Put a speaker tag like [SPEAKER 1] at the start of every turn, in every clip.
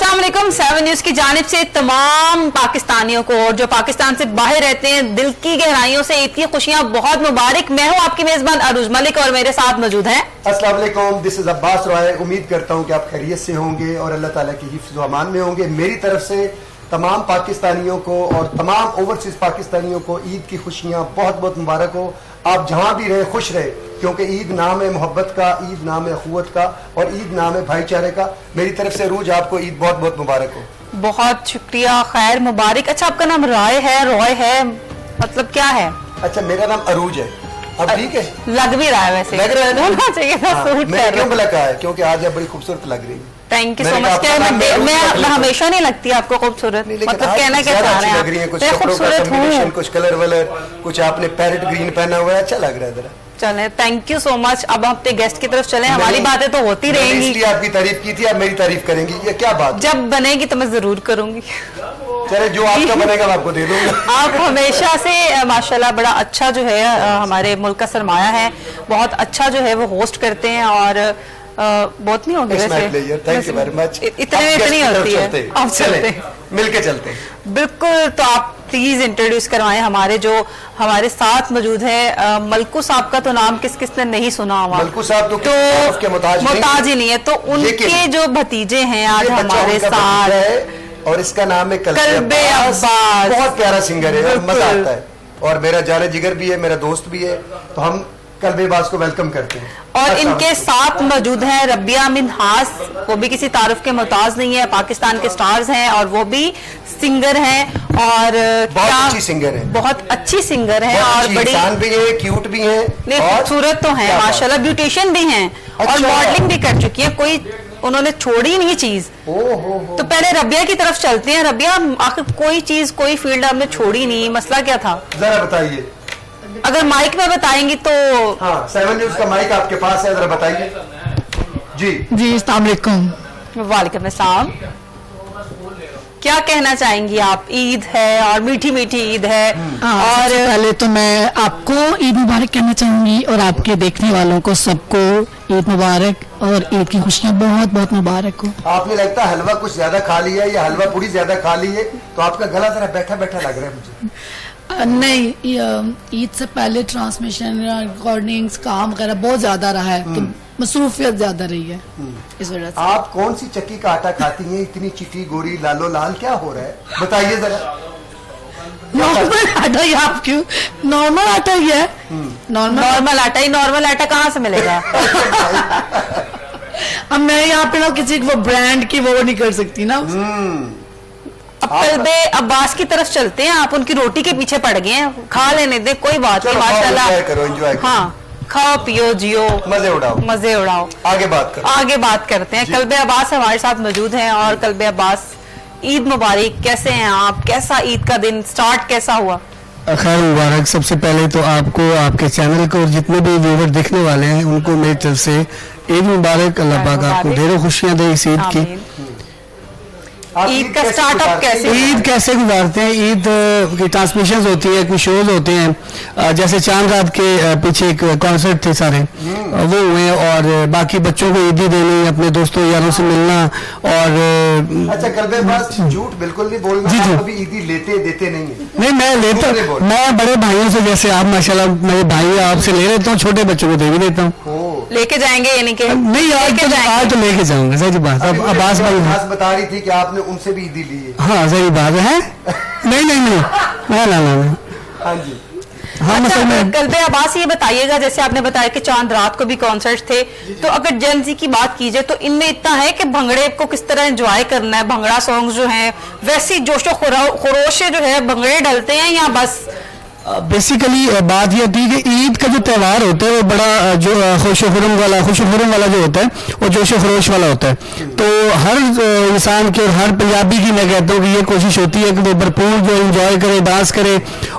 [SPEAKER 1] अस्सलाम वालेकुम 7 न्यूज की जानिब से तमाम पाकिस्तानियों को और जो पाकिस्तान से बाहर रहते हैं दिल की गहराइयों से ईद की खुशियां बहुत मुबारक। मैं हूं आपकी मेजबान अरूज मलिक और मेरे साथ मौजूद हैं
[SPEAKER 2] अस्सलाम वालेकुम, दिस इज अब्बास रॉय। उम्मीद करता हूं कि आप खैरियत से होंगे और अल्लाह ताला की हिफ्ज़ व अमान में होंगे। मेरी तरफ से तमाम पाकिस्तानियों को और तमाम ओवरसीज पाकिस्तानियों को ईद की खुशियां बहुत बहुत मुबारक हो। आप जहां भी रहे खुश रहे, क्योंकि ईद नाम है मोहब्बत का, ईद नाम है अखुवत का और ईद नाम है भाईचारे का। मेरी तरफ से अरूज आपको ईद बहुत बहुत मुबारक हो।
[SPEAKER 1] बहुत शुक्रिया, खैर मुबारक। अच्छा, आपका नाम रॉय है मतलब क्या है?
[SPEAKER 2] अच्छा, मेरा नाम अरूज है। अब ठीक है,
[SPEAKER 1] लग भी रहा है, वैसे
[SPEAKER 2] लग रहा है ना?
[SPEAKER 1] होना चाहिए था।
[SPEAKER 2] हाँ,
[SPEAKER 1] सूट
[SPEAKER 2] मैंने
[SPEAKER 1] कर
[SPEAKER 2] क्यों बुला कहा है? क्योंकि आज आप बड़ी खूबसूरत लग रही है।
[SPEAKER 1] Thank you so much. मैं हमेशा नहीं लगती आपको खूबसूरत, मतलब कहना क्या चाह रहे हैं?
[SPEAKER 2] कुछ खूबसूरत हूँ, कुछ कलर वलर, कुछ आपने पैरेट ग्रीन पहना हुआ है, अच्छा लग रहा है जरा।
[SPEAKER 1] चले, थैंक यू सो मच। अब हम अपने गेस्ट की तरफ चले। हमारी बातें तो होती रहेंगी,
[SPEAKER 2] इसलिए आपकी तारीफ की थी, आप मेरी तारीफ करेंगी, ये क्या बात?
[SPEAKER 1] जब बनेगी तो मैं जरूर करूंगी।
[SPEAKER 2] चले, जो आपका बनेगा मैं आपको दे दूंगा।
[SPEAKER 1] आप हमेशा से माशाल्लाह बड़ा अच्छा जो है हमारे मुल्क का सरमाया है, बहुत अच्छा जो है वो होस्ट करते हैं और बहुत नहीं होंगे वैसे।
[SPEAKER 2] Thank you very much.
[SPEAKER 1] इतनी होती है। अब चलते
[SPEAKER 2] मिलके चलते हैं।
[SPEAKER 1] बिल्कुल, तो आप प्लीज इंट्रोड्यूस करवाएं हमारे साथ मौजूद है। मलकू साहब का तो नाम किस किस ने नहीं सुना हुआ?
[SPEAKER 2] मलकू साहब तो
[SPEAKER 1] मोहताज ही नहीं है, तो उनके जो भतीजे हैं आज हमारे साथ,
[SPEAKER 2] और इसका नाम है
[SPEAKER 1] कल्बे अब्बास।
[SPEAKER 2] बहुत प्यारा सिंगर है, मजा आता है और मेरा जाने जिगर भी है, मेरा दोस्त भी है, तो हम कल्बे अब्बास को वेलकम करते हैं।
[SPEAKER 1] और इनके साथ मौजूद हैं रबिया मिन्हास, वो भी किसी तारुफ के मोहताज नहीं है, पाकिस्तान के स्टार्स हैं और वो भी सिंगर हैं और
[SPEAKER 2] बहुत अच्छी सिंगर है,
[SPEAKER 1] बहुत अच्छी सिंगर है और बड़ी
[SPEAKER 2] इंसान भी है, क्यूट भी है,
[SPEAKER 1] खूबसूरत तो है माशाल्लाह, ब्यूटिशियन भी हैं और मॉडलिंग भी कर चुकी है। कोई उन्होंने छोड़ी नहीं चीज। तो पहले रबिया की तरफ चलते हैं। रबिया, आखिर कोई चीज, कोई फील्ड आपने छोड़ी नहीं, मसला क्या था जरा
[SPEAKER 2] बताइए।
[SPEAKER 1] अगर माइक में बताएंगी तो।
[SPEAKER 2] हाँ, 7 न्यूज का माइक आपके पास है, जरा बताइए। जी
[SPEAKER 3] अस्सलाम वालेकुम।
[SPEAKER 1] वालेकुम अस्सलाम। क्या कहना चाहेंगी आप? ईद है और मीठी मीठी ईद है और
[SPEAKER 3] पहले तो मैं आपको ईद मुबारक कहना चाहूंगी और आपके देखने वालों को सबको ईद मुबारक और ईद की खुशियाँ बहुत बहुत मुबारक हो।
[SPEAKER 2] आपने लगता है हलवा कुछ ज्यादा खा लिया है या हलवा पूरी ज्यादा खा ली है, तो आपका गला जरा बैठा बैठा लग रहा है मुझे।
[SPEAKER 3] नहीं, ईद से पहले ट्रांसमिशन, रिकॉर्डिंग्स, काम वगैरह बहुत ज्यादा रहा है, तो मसरूफियत ज्यादा रही है इस वजह से।
[SPEAKER 2] आप कौन सी चक्की का आटा खाती हैं? इतनी चिट्टी गोरी लालो लाल क्या हो रहा है, बताइए जरा।
[SPEAKER 3] नॉर्मल आटा ही, आप क्यों? नॉर्मल आटा ही है।
[SPEAKER 1] नॉर्मल आटा ही। नॉर्मल आटा कहाँ से मिलेगा?
[SPEAKER 3] अब मैं यहाँ पे ना किसी वो ब्रांड की वो नहीं कर सकती ना।
[SPEAKER 1] अब कल्बे अब्बास की तरफ चलते हैं। आप उनकी रोटी के पीछे पड़ गए हैं, खा लेने दे, कोई बात नहीं, माशाल्लाह। हाँ, खाओ पियो जियो, मजे उड़ाओ।
[SPEAKER 2] आगे बात करते हैं।
[SPEAKER 1] कल्बे अब्बास हमारे साथ मौजूद हैं। और कल्बे अब्बास, ईद मुबारक, कैसे हैं आप? कैसा ईद का दिन स्टार्ट कैसा हुआ?
[SPEAKER 4] खैर मुबारक। सबसे पहले तो आपको, आपके चैनल को और जितने भी व्यूवर देखने वाले हैं उनको मेरी तरफ से ईद मुबारक। अल्लाह पाक आपको ढेरों खुशियां दे इस ईद की।
[SPEAKER 1] ईद का स्टार्टअप कैसे?
[SPEAKER 4] ईद कैसे गुजारते हैं? ईद की ट्रांसमिशन होती है, कुछ शोज होते हैं, जैसे चांद रात के पीछे एक कॉन्सर्ट थे सारे, वो हुए, और बाकी बच्चों को ईदी देनी, अपने दोस्तों यारों से मिलना। और
[SPEAKER 2] अच्छा कल्बे बस झूठ बिल्कुल नहीं बोलना,
[SPEAKER 4] जी
[SPEAKER 2] कभी ईदी लेते देते नहीं है?
[SPEAKER 4] नहीं, मैं लेता, मैं बड़े भाइयों से, जैसे आप माशाल्लाह मेरे भाई, आपसे ले लेता हूँ, छोटे बच्चों को दे भी देता हूँ।
[SPEAKER 1] लेके जाएंगे यानी कि?
[SPEAKER 4] नहीं, आज तो लेके जाऊंगा, सही बात। अब अब्बास भाई
[SPEAKER 2] बता रही थी कि आपने उनसे भी ईदी ली है।
[SPEAKER 4] हाँ, सही बात है। नहीं नहीं नहीं,
[SPEAKER 2] हाँ जी।
[SPEAKER 4] हाँ,
[SPEAKER 1] अच्छा, कल्बे अब्बास ये बताइएगा, जैसे आपने बताया कि चांद रात को भी कॉन्सर्ट थे, तो अगर जेन ज़ी की बात की जाए तो इनमें इतना है कि भंगड़े को किस तरह एंजॉय करना है, भंगड़ा सॉन्ग जो हैं वैसी जोशो खरोश जो है भंगड़े डलते हैं या बस?
[SPEAKER 4] बेसिकली बात ये होती है कि ईद का जो त्यौहार होता है वो बड़ा जो खुशो खुरम वाला जो होता है वो जोशो खरोश वाला होता है। तो हर इंसान की और हर पंजाबी की मैं कहता हूँ कि ये कोशिश होती है कि वो भरपूर जो एंजॉय करे, डांस करे।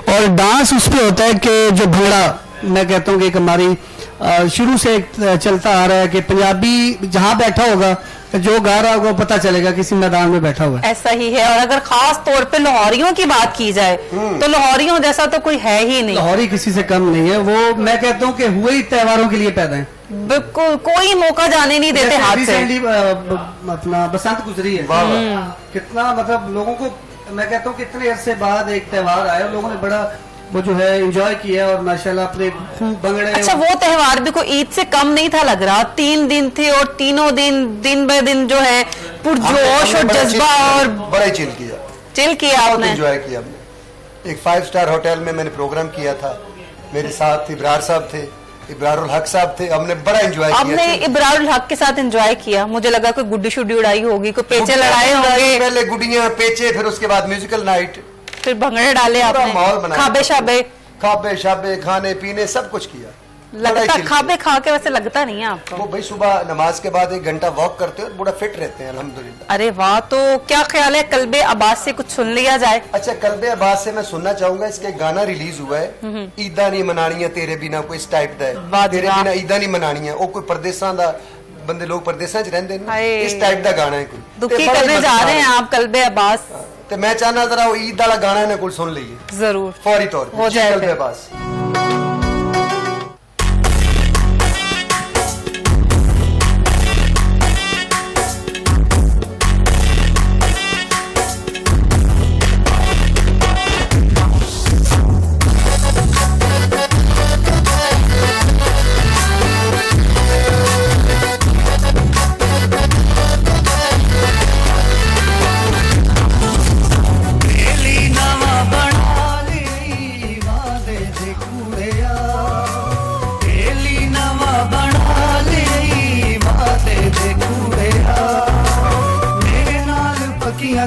[SPEAKER 4] और डांस उस पर होता है कि जो भंगड़ा, मैं कहता हूँ कि एक हमारी शुरू से चलता आ रहा है कि पंजाबी जहाँ बैठा होगा, जो गा रहा होगा पता चलेगा किसी मैदान में बैठा हुआ है।
[SPEAKER 1] ऐसा ही है। और अगर खास तौर पे लाहौरियों की बात की जाए तो लाहौरियों जैसा तो कोई है ही नहीं।
[SPEAKER 4] लाहौरी किसी से कम नहीं है। वो मैं कहता हूँ कि हुए ही त्योहारों के लिए पैदा है।
[SPEAKER 1] बिल्कुल कोई मौका जाने नहीं देते
[SPEAKER 5] जैसे
[SPEAKER 1] हाथ से।
[SPEAKER 5] recently, अपना बसंत गुजरी है,
[SPEAKER 2] वाह वाह।
[SPEAKER 5] कितना मतलब लोगों को, मैं कहता हूँ कितने अरसे बाद एक त्योहार आया, लोगों ने बड़ा वो जो है एंजॉय किया और माशाल्लाह अपने खूब भंगड़े।
[SPEAKER 1] अच्छा, वो त्योहार भी कोई ईद से कम नहीं था लग रहा। 3 दिन थे और तीनों दिन दिन ब दिन जो है पुरजोश और जज्बा और
[SPEAKER 2] बड़ा ही चिल किया,
[SPEAKER 1] चिल किया
[SPEAKER 2] बहुत
[SPEAKER 1] आपने।
[SPEAKER 2] एंजॉय किया हमने। एक 5 स्टार होटल में मैंने प्रोग्राम किया था, मेरे साथ इब्रार साहब थे, इब्रारुल हक साहब थे, हमने बड़ा एंजॉय
[SPEAKER 1] आपने
[SPEAKER 2] किया।
[SPEAKER 1] इब्रारुल हक के साथ एंजॉय किया। मुझे लगा कोई गुड्डी शुड्डी उड़ाई होगी, कोई पेचे लड़ाए होंगे,
[SPEAKER 2] पहले गुडियां पेचे, फिर उसके बाद म्यूजिकल नाइट,
[SPEAKER 1] फिर भंगड़े डाले
[SPEAKER 2] पूरा
[SPEAKER 1] आपने,
[SPEAKER 2] माहौल बनाया।
[SPEAKER 1] खाबे शाबे।
[SPEAKER 2] खाबे शाबे, खाने पीने सब कुछ किया। बड़ा ही
[SPEAKER 1] लगता
[SPEAKER 2] चिल
[SPEAKER 1] खाबे खा के वैसे लगता नहीं है आपको।
[SPEAKER 2] वो भाई सुबह नमाज के बाद 1 घंटा वॉक करते हैं और बड़ा फिट रहते हैं अल्हम्दुलिल्लाह।
[SPEAKER 1] अरे वाह, तो क्या ख्याल है कल्बे अब्बास से कुछ सुन लिया जाए?
[SPEAKER 2] अच्छा, कल्बे अब्बास से मैं सुनना चाहूंगा, इसके एक गाना रिलीज हुआ है, ईदा नहीं मनानी है तेरे बिना, कोई इस टाइप का
[SPEAKER 1] वाह
[SPEAKER 2] है,
[SPEAKER 1] जी
[SPEAKER 2] तेरे
[SPEAKER 1] वाह।
[SPEAKER 2] बिना ईदा नहीं मनानी है। वो कोई परदेसां दा बंदे, लोग परदेसां च रहंदे ने,
[SPEAKER 1] हाय।
[SPEAKER 2] इस टाइप का गाना है कोई।
[SPEAKER 1] दुखी
[SPEAKER 2] ते बड़ा ही
[SPEAKER 1] करने जा
[SPEAKER 2] मजेदार
[SPEAKER 1] रहे हैं
[SPEAKER 2] है।
[SPEAKER 1] आप कल्बे अब्बास।
[SPEAKER 2] ते मैं चाहना जरा वो ईद वाला गाना ना कोई सुन लीजिए
[SPEAKER 1] जरूर
[SPEAKER 2] फौरी तौर पे।
[SPEAKER 1] हो
[SPEAKER 2] जी,
[SPEAKER 1] जाए
[SPEAKER 2] कल्बे
[SPEAKER 1] फिर।
[SPEAKER 2] अब्बास।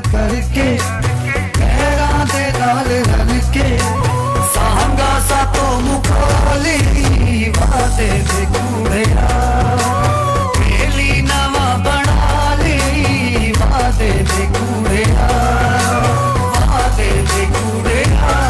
[SPEAKER 5] करके पैरां दे नाल रल के सांगा सा तो मुखाली वादे दे कूड़िया, बेली नवा बना ली वादे दे कूड़िया, वादे दे कूड़िया।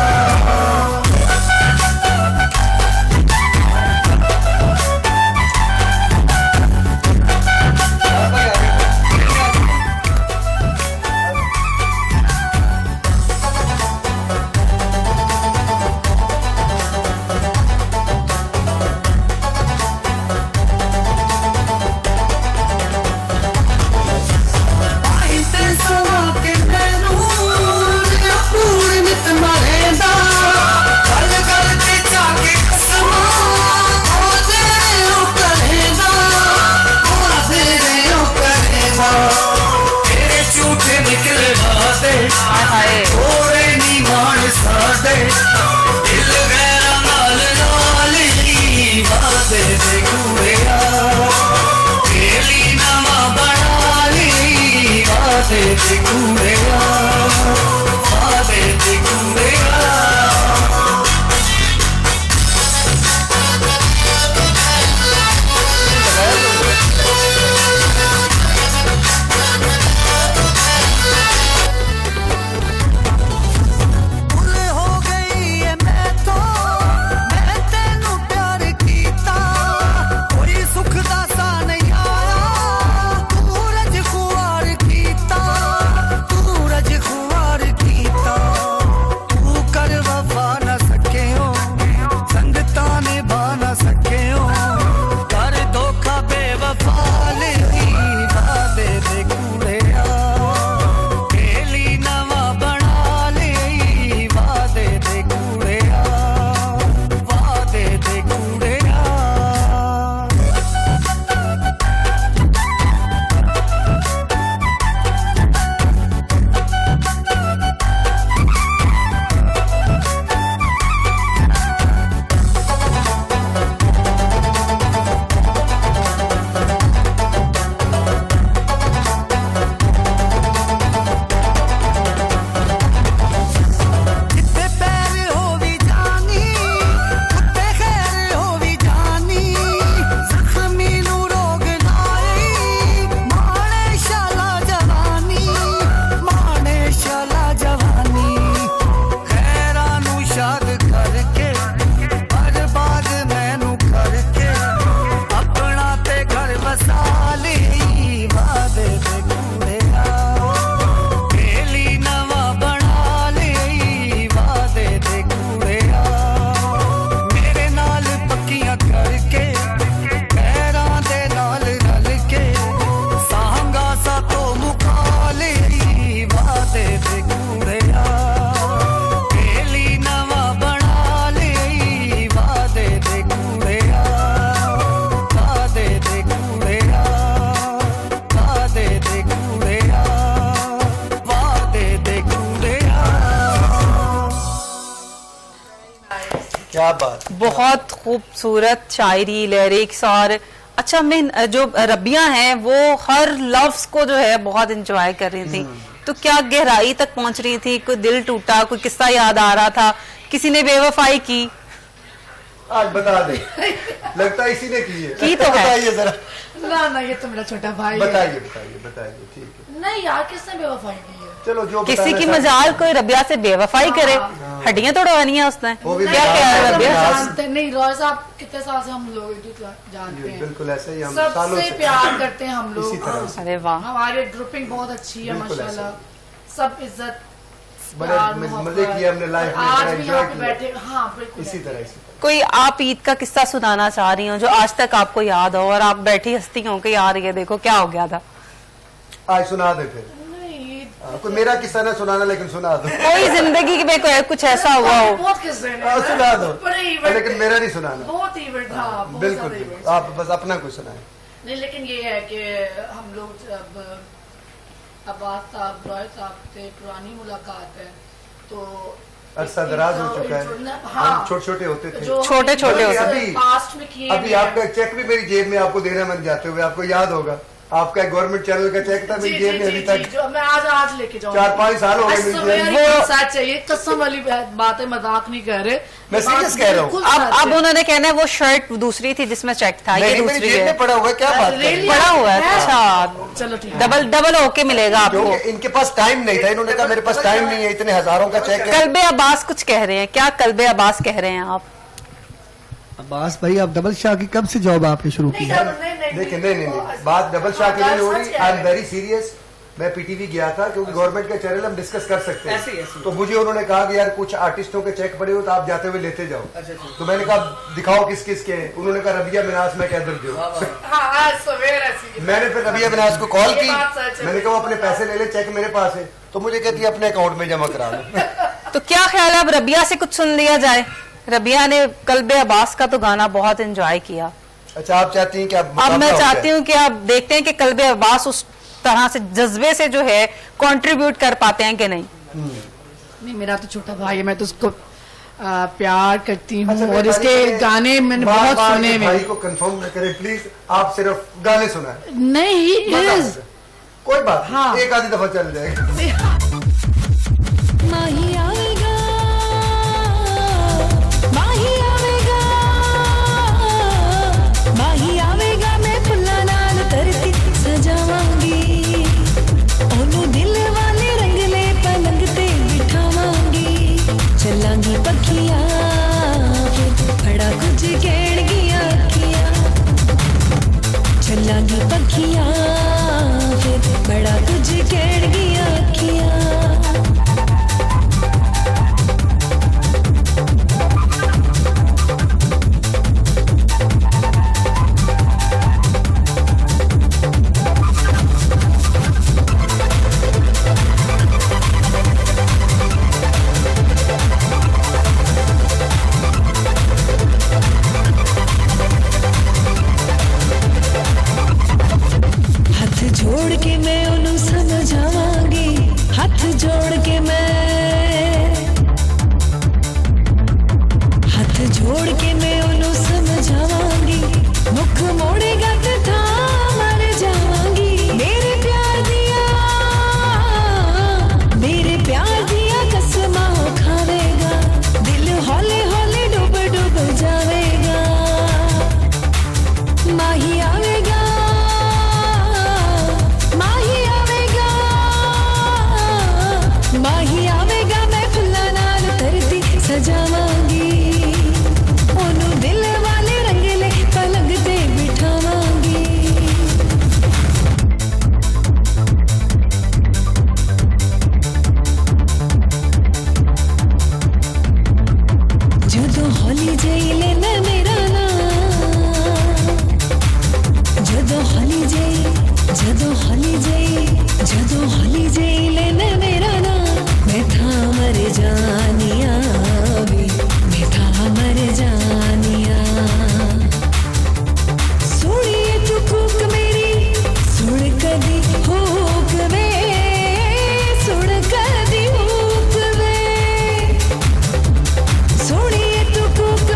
[SPEAKER 2] क्या बात।
[SPEAKER 1] बहुत खूबसूरत शायरी, लिरिक्स। और अच्छा, मैं जो रबिया हैं वो हर लफ्ज को जो है बहुत एंजॉय कर रही थी, तो क्या गहराई तक पहुंच रही थी? कोई दिल टूटा, कोई किस्सा याद आ रहा था, किसी ने बेवफाई की?
[SPEAKER 2] आज बता दे, लगता है इसी ने की है।
[SPEAKER 1] की तो है।
[SPEAKER 2] बताइए जरा,
[SPEAKER 3] ना ये तो मेरा छोटा भाई है।
[SPEAKER 2] बताइए बताइए बताइए, ठीक है।
[SPEAKER 3] नहीं यार, किसने बेवफाई की है?
[SPEAKER 2] चलो जो
[SPEAKER 1] किसी
[SPEAKER 2] बताना
[SPEAKER 1] की
[SPEAKER 2] चाहते
[SPEAKER 1] मजाल कोई रबिया से बेवफाई करे, हड्डियां तोड़वानी है उसने,
[SPEAKER 2] वो भी
[SPEAKER 1] क्या
[SPEAKER 2] मजाल
[SPEAKER 1] क्या है
[SPEAKER 2] है,
[SPEAKER 1] रबिया?
[SPEAKER 2] मजाल।
[SPEAKER 3] जानते नहीं रॉय साहब, कितने साल से हम लोग एक दूसरे जानते
[SPEAKER 2] हैं।
[SPEAKER 3] हैं,
[SPEAKER 2] बिल्कुल ऐसे ही हम सालों
[SPEAKER 3] सबसे
[SPEAKER 2] से
[SPEAKER 3] प्यार करते हैं हम
[SPEAKER 2] इसी
[SPEAKER 3] लोग।
[SPEAKER 2] तरह से।
[SPEAKER 1] अरे वाह,
[SPEAKER 3] हमारी ग्रुपिंग बहुत अच्छी है
[SPEAKER 2] बिल्कुल ऐसा
[SPEAKER 3] माशाल्लाह, सब इज्जत
[SPEAKER 2] बड़े
[SPEAKER 3] प्यार,
[SPEAKER 2] मजे
[SPEAKER 3] मोहब्बत।
[SPEAKER 2] किए हमने लाइफ में,
[SPEAKER 3] आज
[SPEAKER 2] बड़ा
[SPEAKER 3] भी
[SPEAKER 2] enjoy
[SPEAKER 3] यहाँ पे
[SPEAKER 2] किया।
[SPEAKER 3] बैठे, हाँ बिल्कुल
[SPEAKER 2] इसी
[SPEAKER 3] ऐसे।
[SPEAKER 2] तरह इसी तरह।
[SPEAKER 1] कोई आप ईद का किस्सा सुनाना चाह रही हो जो आज तक आपको याद हो और आप बैठी हंसती हो कि यार ये देखो क्या हो गया था?
[SPEAKER 2] आज सुना दे फिर।
[SPEAKER 3] नहीं,
[SPEAKER 2] कोई मेरा किस्सा ना सुनाना, लेकिन सुना दो।
[SPEAKER 1] कोई जिंदगी में कोई कुछ ऐसा हुआ हो?
[SPEAKER 3] बहुत किस्से हैं।
[SPEAKER 2] सुना दो,
[SPEAKER 3] बड़े event
[SPEAKER 2] लेकिन मेरा नहीं सुनाना।
[SPEAKER 3] बहुत इवेंट था, बहुत
[SPEAKER 2] बिल्कुल
[SPEAKER 3] ज्यादा
[SPEAKER 2] बिल्कुल,
[SPEAKER 3] events।
[SPEAKER 2] आप बस अपना कुछ सुनाए।
[SPEAKER 3] नहीं, लेकिन ये है कि हम लोग अब अब्बास साहब, रॉय साहब से पुरानी मुलाकात है, तो
[SPEAKER 2] अरसा दराज हो चुका है,
[SPEAKER 3] हाँ,
[SPEAKER 2] हम छोटे छोटे होते थे।
[SPEAKER 1] छोटे-छोटे होते थे।
[SPEAKER 2] अभी
[SPEAKER 3] पास्ट में किए
[SPEAKER 2] अभी
[SPEAKER 3] भी हैं।
[SPEAKER 2] आपका एक चेक भी मेरी जेब में आपको देना मन जाते हुए, आपको याद होगा, आपका गवर्नमेंट चैनल का चेक था
[SPEAKER 3] जी,
[SPEAKER 2] मेरी
[SPEAKER 3] जी,
[SPEAKER 2] जेब में
[SPEAKER 3] जी,
[SPEAKER 2] अभी
[SPEAKER 3] जी,
[SPEAKER 2] तक
[SPEAKER 3] जो मैं आज लेके जाऊंगी।
[SPEAKER 2] 4-5 साल हो गए मेरी जेब में।
[SPEAKER 1] वो-
[SPEAKER 3] सच चाहिए, कसम वाली बात है, मजाक नहीं कर रहे।
[SPEAKER 2] मैं
[SPEAKER 3] बात
[SPEAKER 2] serious कह रहा हूँ।
[SPEAKER 3] बिल्कुल
[SPEAKER 1] अब
[SPEAKER 3] सच
[SPEAKER 1] अब
[SPEAKER 3] है।
[SPEAKER 1] उन्होंने कहना है वो शर्ट दूसरी थी जिसमें चेक था, ये
[SPEAKER 2] नहीं मेरी
[SPEAKER 1] दूसरी
[SPEAKER 2] जेब
[SPEAKER 1] है।
[SPEAKER 2] में पड़ा हुआ है, क्या बात कर रहे
[SPEAKER 3] Really?
[SPEAKER 2] हैं?
[SPEAKER 1] पड़ा हुआ है, अच्छा
[SPEAKER 3] चलो ठीक है।
[SPEAKER 1] डबल डबल होके मिलेगा आपको।
[SPEAKER 2] क्योंकि इनके पास टाइम नहीं था, इन्होंने कहा मेरे पास टाइम नहीं है, इतने हजारों का चेक है।
[SPEAKER 1] कल्बे अब्बास कुछ कह रहे हैं, क्या कल्बे अब्बास कह रहे हैं आप?
[SPEAKER 5] अब्बास भाई, आप डबल शाह की कब से जॉब आपने शुरू की है?
[SPEAKER 2] देखिए नहीं, बात डबल शाह की नहीं हो रही। I am very serious. मैं पीटीवी गया था क्योंकि गवर्नमेंट का चैनल हम डिस्कस कर सकते
[SPEAKER 5] ऐसे ही,
[SPEAKER 2] हैं,
[SPEAKER 5] ऐसे ही।
[SPEAKER 2] तो मुझे उन्होंने कहा कि यार कुछ आर्टिस्टों के चेक पड़े हो तो आप जाते हुए लेते जाओ। तो मैंने कहा दिखाओ किस किस के हैं। उन्होंने कहा रबिया मिनाज में कैदर दो। मैंने फिर रबिया मिनाज को कॉल
[SPEAKER 3] ये
[SPEAKER 2] की,
[SPEAKER 3] बात सच है।
[SPEAKER 2] मैंने कहा वो अपने पैसे ले ले, चेक मेरे पास है। तो मुझे कहती है अपने अकाउंट में जमा करा लो।
[SPEAKER 1] तो क्या ख्याल है अब रबिया से कुछ सुन लिया जाए? रबिया ने कल्बे अब्बास का तो गाना बहुत एंजॉय किया,
[SPEAKER 2] अच्छा आप चाहती हैं कि आप
[SPEAKER 1] अब मैं चाहती हूँ कि आप देखते हैं कि कल्बे अब्बास उस तरह से जज्बे से जो है कंट्रीब्यूट कर पाते हैं कि नहीं।
[SPEAKER 3] नहीं, मेरा तो छोटा भाई है, मैं तो उसको प्यार करती हूँ,
[SPEAKER 2] अच्छा,
[SPEAKER 3] और इसके गाने मैंने बहुत सुने
[SPEAKER 2] भाई
[SPEAKER 3] में।
[SPEAKER 2] को कंफर्म न करें प्लीज, आप सिर्फ गाने सुनाए।
[SPEAKER 3] नहीं, he is।
[SPEAKER 2] कोई बात नहीं,
[SPEAKER 3] हाँ।
[SPEAKER 2] एक आधी दफा चल जाएगा।
[SPEAKER 6] माही आवेगा, माही आवेगा, माही आवेगा, मैं फुल्ला नाल धरती सजावांगी, ओनू दिल वाले रंगले पलंग ते बिठावांगी, चलांगी पखियां फिर बड़ा कुछ कहणगियां अखियां, चलांगी पखियां फिर बड़ा कुछ कहणगियां अखियां। हाथ जोड़ के मैं उन्हें समझावांगी, हाथ जोड़ के मैं, हाथ जोड़ के मैं उन्हें समझावांगी, मुख मोड़ेगा तो था मर जावांगी, मेरे प्यार दिया कसमा खावेगा, दिल हौले हौले डूब डूब जावेगा, माही आवेगा, माही आवेगा, माही आवेगा, मैं फुल्ला नाल धरती सजावांगी, ओनू दिल वाले रंगले पलंग ते बिठावांगी। ਜਦੋਂ ਹੌਲੀ ਜਿਹੀ ਲੈਣਾ ਮੇਰਾ ਨਾਂ, ਜਦੋਂ ਹੌਲੀ ਜਿਹੀ, ਜਦੋਂ ਹੌਲੀ ਜਿਹੀ, ਜਦੋਂ ਹੌਲੀ ਜਿਹੀ ਲੈਣਾ ਮੇਰਾ ਨਾਂ, ਮੈਂ ਥਾਂ ਮਰ ਜਾਨੀਆਂ ਵੇ, ਮੈਂ ਥਾਂ ਮਰ ਜਾਨੀਆਂ, ਸੁਣੀਏ ਤੂੰ ਕੂਕ ਮੇਰੀ, ਸੁਣ ਕਦੀ ਹੂਕ ਵੇ, ਸੁਣ कदी हुक वे, सोनिए तू कूक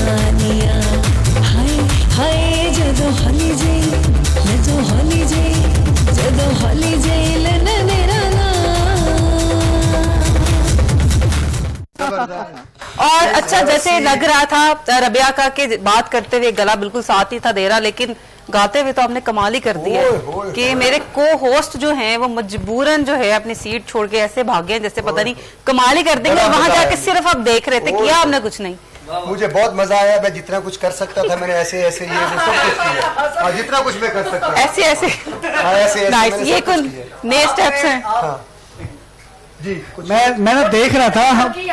[SPEAKER 6] जवानियां हाय हाय जदों हली जाई जदों हली जाई जदों हली जाई लेन मेरा
[SPEAKER 1] और अच्छा जैसे लग रहा था रबिया का कि बात करते हुए गला बिल्कुल साथ ही था दे रहा, लेकिन गाते हुए तो आपने कमाल ही कर दिया कि मेरे को होस्ट जो हैं वो मजबूरन जो है अपनी सीट छोड़ के ऐसे भागे जैसे पता नहीं कमाल ही कर देंगे, वहां जाके सिर्फ आप देख रहे थे, किया आपने कुछ नहीं।
[SPEAKER 2] मुझे बहुत मजा आया, मैं जितना कुछ कर सकता था मैंने ऐसे ऐसे ये वो सब कुछ किया, जितना कुछ मैं कर सकता था
[SPEAKER 1] ऐसे ऐसे
[SPEAKER 2] ऐसे
[SPEAKER 1] नाइस, ये कुछ नए स्टेप्स हैं
[SPEAKER 2] जी। कुछ
[SPEAKER 4] मैं ना देख रहा था
[SPEAKER 1] हल्की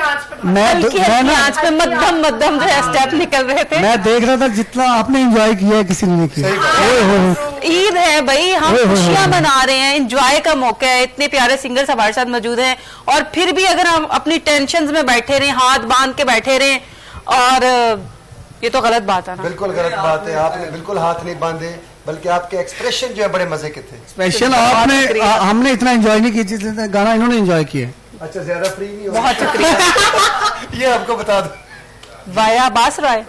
[SPEAKER 1] हल्की आंच पे मध्यम मध्यम जो है स्टेप निकल रहे थे।
[SPEAKER 4] मैं देख रहा था जितना आपने एंजॉय किया है किसी ने नहीं किया।
[SPEAKER 1] ईद है भाई, हम खुशियां मना रहे हैं, एंजॉय का मौका है, इतने प्यारे सिंगर्स हमारे साथ मौजूद हैं और फिर भी अगर हम अपनी टेंशन में बैठे रहे, हाथ बांध के बैठे रहे, और ये तो गलत बात है ना।
[SPEAKER 2] बिल्कुल गलत बात है, आपने बिल्कुल हाथ नहीं बांधे, बल्कि आपके एक्सप्रेशन जो है बड़े मजे के थे।
[SPEAKER 4] स्पेशल आपने हमने इतना एंजॉय नहीं किया जितना गाना इन्होंने एंजॉय किया।
[SPEAKER 2] अच्छा ज्यादा फ्री नहीं हो,
[SPEAKER 1] बहुत शुक्रिया।
[SPEAKER 2] ये आपको बता दो
[SPEAKER 1] वाया बास राय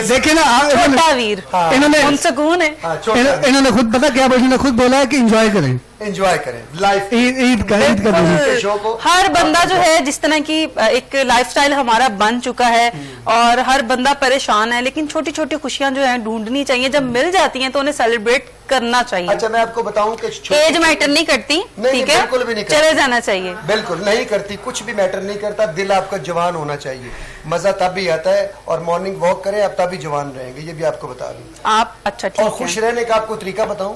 [SPEAKER 4] देखे ना
[SPEAKER 1] छोटा वीर,
[SPEAKER 4] इन्होंने
[SPEAKER 1] उन सुकून है।
[SPEAKER 4] इन्होंने खुद पता क्या इन्होंने खुद बोला है कि एंजॉय करें,
[SPEAKER 2] एंजॉय करें लाइफ
[SPEAKER 4] ईद का दिन।
[SPEAKER 2] शो को
[SPEAKER 1] हर बंदा जो है जिस तरह की एक लाइफस्टाइल हमारा बन चुका है और हर बंदा परेशान है, लेकिन छोटी छोटी खुशियां जो है ढूंढनी चाहिए, जब मिल जाती हैं तो उन्हें सेलिब्रेट करना चाहिए।
[SPEAKER 2] अच्छा मैं आपको बताऊं कि
[SPEAKER 1] एज मैटर नहीं करती, ठीक है,
[SPEAKER 2] बिल्कुल भी नहीं करती,
[SPEAKER 1] चले जाना चाहिए,
[SPEAKER 2] बिल्कुल नहीं करती, कुछ भी मैटर नहीं करता, दिल आपका जवान होना चाहिए, मजा तब भी आता है, और मॉर्निंग वॉक करें आप तभी जवान रहेंगे, ये भी आपको बता दूं
[SPEAKER 1] आप। अच्छा ठीक
[SPEAKER 2] और
[SPEAKER 1] है।
[SPEAKER 2] खुश रहने का आपको तरीका बताऊं,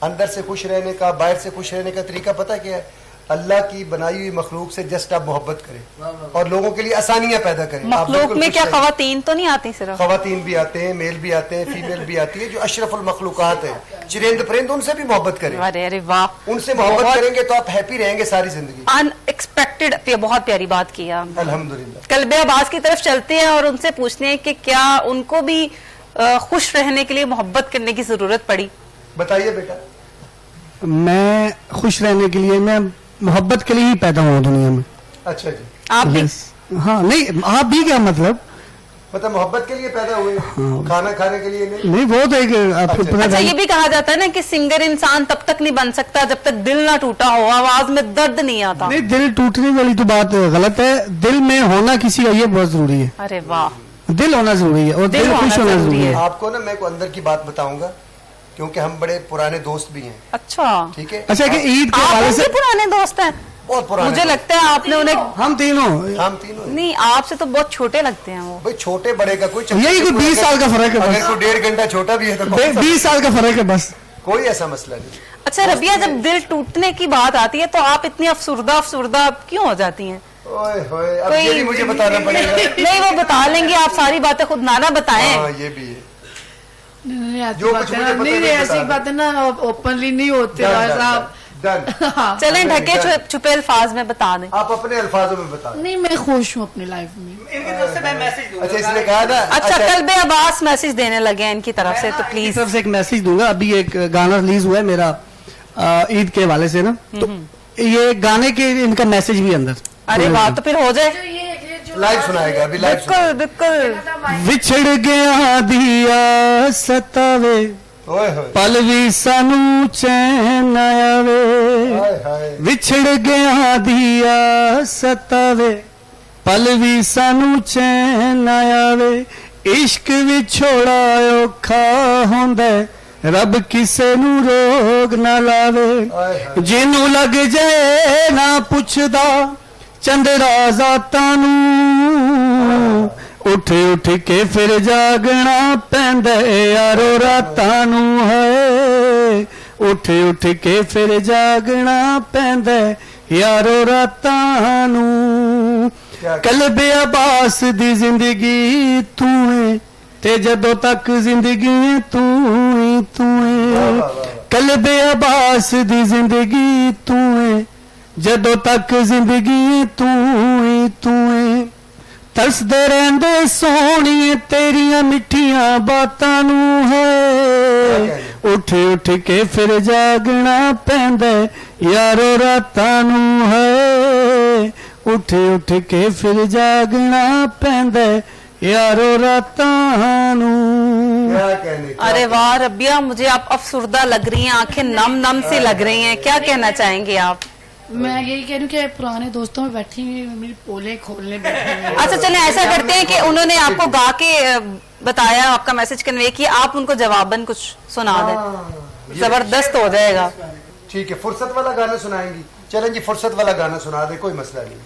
[SPEAKER 2] अंदर से खुश रहने का, बाहर से खुश रहने का तरीका पता क्या है? अल्लाह की बनाई हुई मखलूक से जस्ट आप मोहब्बत करें और लोगों के लिए आसानियां पैदा करें। आप
[SPEAKER 1] मखलूक
[SPEAKER 2] बिल्कुल
[SPEAKER 1] में
[SPEAKER 2] खुश
[SPEAKER 1] क्या
[SPEAKER 2] रहें।
[SPEAKER 1] खवातीन तो नहीं आती सिर्फ?
[SPEAKER 2] खवातीन भी आते हैं, मेल भी आते हैं, फीमेल भी आती है, जो अशरफुल मखलूकात है, चिरिंद परिंद, उनसे भी मोहब्बत करें।
[SPEAKER 1] अरे अरे वाह,
[SPEAKER 2] उनसे मोहब्बत करेंगे तो आप हैप्पी रहेंगे सारी जिंदगी।
[SPEAKER 1] अनएक्सपेक्टेड, बहुत प्यारी बात किया।
[SPEAKER 2] अल्हम्दुलिल्लाह।
[SPEAKER 1] कल्बे अब्बास की तरफ चलते हैं और उनसे पूछते हैं कि क्या उनको भी खुश रहने के लिए मोहब्बत करने की जरूरत पड़ी?
[SPEAKER 2] बताइए बेटा।
[SPEAKER 4] मैं खुश रहने के लिए, मैं मोहब्बत के लिए ही पैदा हुआ दुनिया में।
[SPEAKER 2] अच्छा जी,
[SPEAKER 1] आप भी?
[SPEAKER 4] हाँ नहीं, आप भी क्या मतलब
[SPEAKER 2] मोहब्बत के लिए पैदा हुए, खाना खाने के लिए नहीं?
[SPEAKER 4] नहीं, वो तो एक आपको पता
[SPEAKER 1] अच्छा,
[SPEAKER 4] है।
[SPEAKER 1] ये भी कहा जाता है ना कि सिंगर इंसान तब तक नहीं बन सकता जब तक दिल ना टूटा हो, आवाज में दर्द नहीं आता।
[SPEAKER 4] नहीं, दिल टूटने वाली तो बात गलत है, दिल में होना किसी का ये बहुत जरूरी है।
[SPEAKER 1] अरे वाह,
[SPEAKER 4] दिल होना जरूरी है और दिल खुश होना जरूरी है।
[SPEAKER 2] आपको ना मैं को अंदर की बात बताऊंगा, क्योंकि हम बड़े पुराने दोस्त भी हैं।
[SPEAKER 1] अच्छा
[SPEAKER 2] ठीक है।
[SPEAKER 4] अच्छा कि ईद के
[SPEAKER 1] आप
[SPEAKER 4] हवाले
[SPEAKER 1] उनके
[SPEAKER 4] से
[SPEAKER 1] पुराने दोस्त हैं?
[SPEAKER 2] बहुत पुराने
[SPEAKER 1] मुझे लगता है आपने उन्हें,
[SPEAKER 4] हम तीनों
[SPEAKER 2] हम तीनों हैं।
[SPEAKER 1] नहीं आपसे तो बहुत छोटे लगते हैं वो।
[SPEAKER 2] भाई छोटे बड़े का कोई चक्कर
[SPEAKER 4] यही
[SPEAKER 2] नहीं,
[SPEAKER 4] कोई 20 साल का फर्क है
[SPEAKER 2] अगर
[SPEAKER 4] बस।
[SPEAKER 2] कोई 1.5 घंटा छोटा भी है तो कौन सा-
[SPEAKER 4] 20 साल का फर्क है बस।
[SPEAKER 2] कोई ऐसा मसला नहीं।
[SPEAKER 1] अच्छा रबिया, जब दिल टूटने की बात आती है तो आप इतनी अफसुर्दा क्यों हो जाती हैं?
[SPEAKER 2] ओए होए, अब ये भी मुझे बताना पड़ेगा।
[SPEAKER 1] नहीं, वो बता लेंगे, आप सारी बातें खुद ना बताएं।
[SPEAKER 2] हाँ ये भी है।
[SPEAKER 3] नहीं ऐसी
[SPEAKER 2] जो
[SPEAKER 3] बात
[SPEAKER 2] कुछ
[SPEAKER 3] है
[SPEAKER 2] मुझे
[SPEAKER 3] ना,
[SPEAKER 2] पता
[SPEAKER 3] नहीं
[SPEAKER 2] नहीं
[SPEAKER 3] ऐसी
[SPEAKER 2] बता
[SPEAKER 3] बात है ना, ओपनली नहीं होते
[SPEAKER 2] Done,
[SPEAKER 3] भाई
[SPEAKER 2] done,
[SPEAKER 3] साहब।
[SPEAKER 2] done, done।
[SPEAKER 1] चलें ढके छुपे अल्फाज में बता दें।
[SPEAKER 2] आप अपने अल्फाजों में बता दें।
[SPEAKER 3] नहीं, मैं खुश हूँ अपनी लाइफ में।
[SPEAKER 5] इनकी तरफ से मैं मैसेज दूंगा।
[SPEAKER 2] अच्छा इसने कहा ना।
[SPEAKER 1] अच्छा, कल्बे अब्बास मैसेज देने लगे हैं इनकी तरफ से, तो
[SPEAKER 4] इस
[SPEAKER 1] प्लीज।
[SPEAKER 4] तरफ से एक मैसेज दूंगा। अभी एक गाना रिलीज हुआ है मेरा ईद के हवाले से ना, तो ये गाने के इनका मैसेज भी अंदर।
[SPEAKER 1] अरे वाह, तो फिर हो जाए।
[SPEAKER 2] लाइव सुनाएगा अभी, लाइव
[SPEAKER 1] बिल्कुल बिल्कुल।
[SPEAKER 4] विछड़ गया दिया सतावे,
[SPEAKER 2] ओए होए,
[SPEAKER 4] पल भी सानू चैन आवे।
[SPEAKER 2] हाय हाय।
[SPEAKER 4] विछड़ गया दिया सतावे, पल भी सानू चैन आवे। इश्क विछोड़ा औखा होंदा, रब किसे नू रोग ना लावे।
[SPEAKER 2] हाय हाय।
[SPEAKER 4] जिनू लग जाए ना पुछदा, चंदरा जातां नू। उठ उठ के फिर जागना पैंदा यारो रातां नू है। उठ उठ के फिर जागना पैंदा यारो रातां नू। कल्बे अब्बास दी जिंदगी तू है, ते जदों तक जिंदगी तू ही तू है। कल्बे अब्बास दी जिंदगी तू है, जदों तक जिंदगी तू ही तू है। तरसदे रहंदे सोहणिए तेरियां मिठियां बातां नू है। उठ उठ के फिर जागना पैंदा यारो रातां नू है। उठ उठ के फिर जागना पैंदा यारो रातानू।
[SPEAKER 2] क्या कहने क्या
[SPEAKER 1] अरे वाह रबिया, मुझे आप अफसुर्दा लग रही हैं, आंखें नम नम से लग रही हैं, क्या कहना चाहेंगे आप?
[SPEAKER 3] मैं यही कह रही हूँ कि पुराने दोस्तों में बैठी हुई मेरी पोले खोलने बैठी हुई हैं।
[SPEAKER 1] अच्छा चलें ऐसा करते हैं कि उन्होंने आपको गा के बताया, आपका मैसेज कन्वे किया, आप उनको जवाबन कुछ सुना दें, जबरदस्त हो जाएगा।
[SPEAKER 2] ठीक है, फुर्सत वाला गाना सुनाएंगी? चलें जी, फुर्सत वाला गाना सुना दे, कोई मसला नहीं।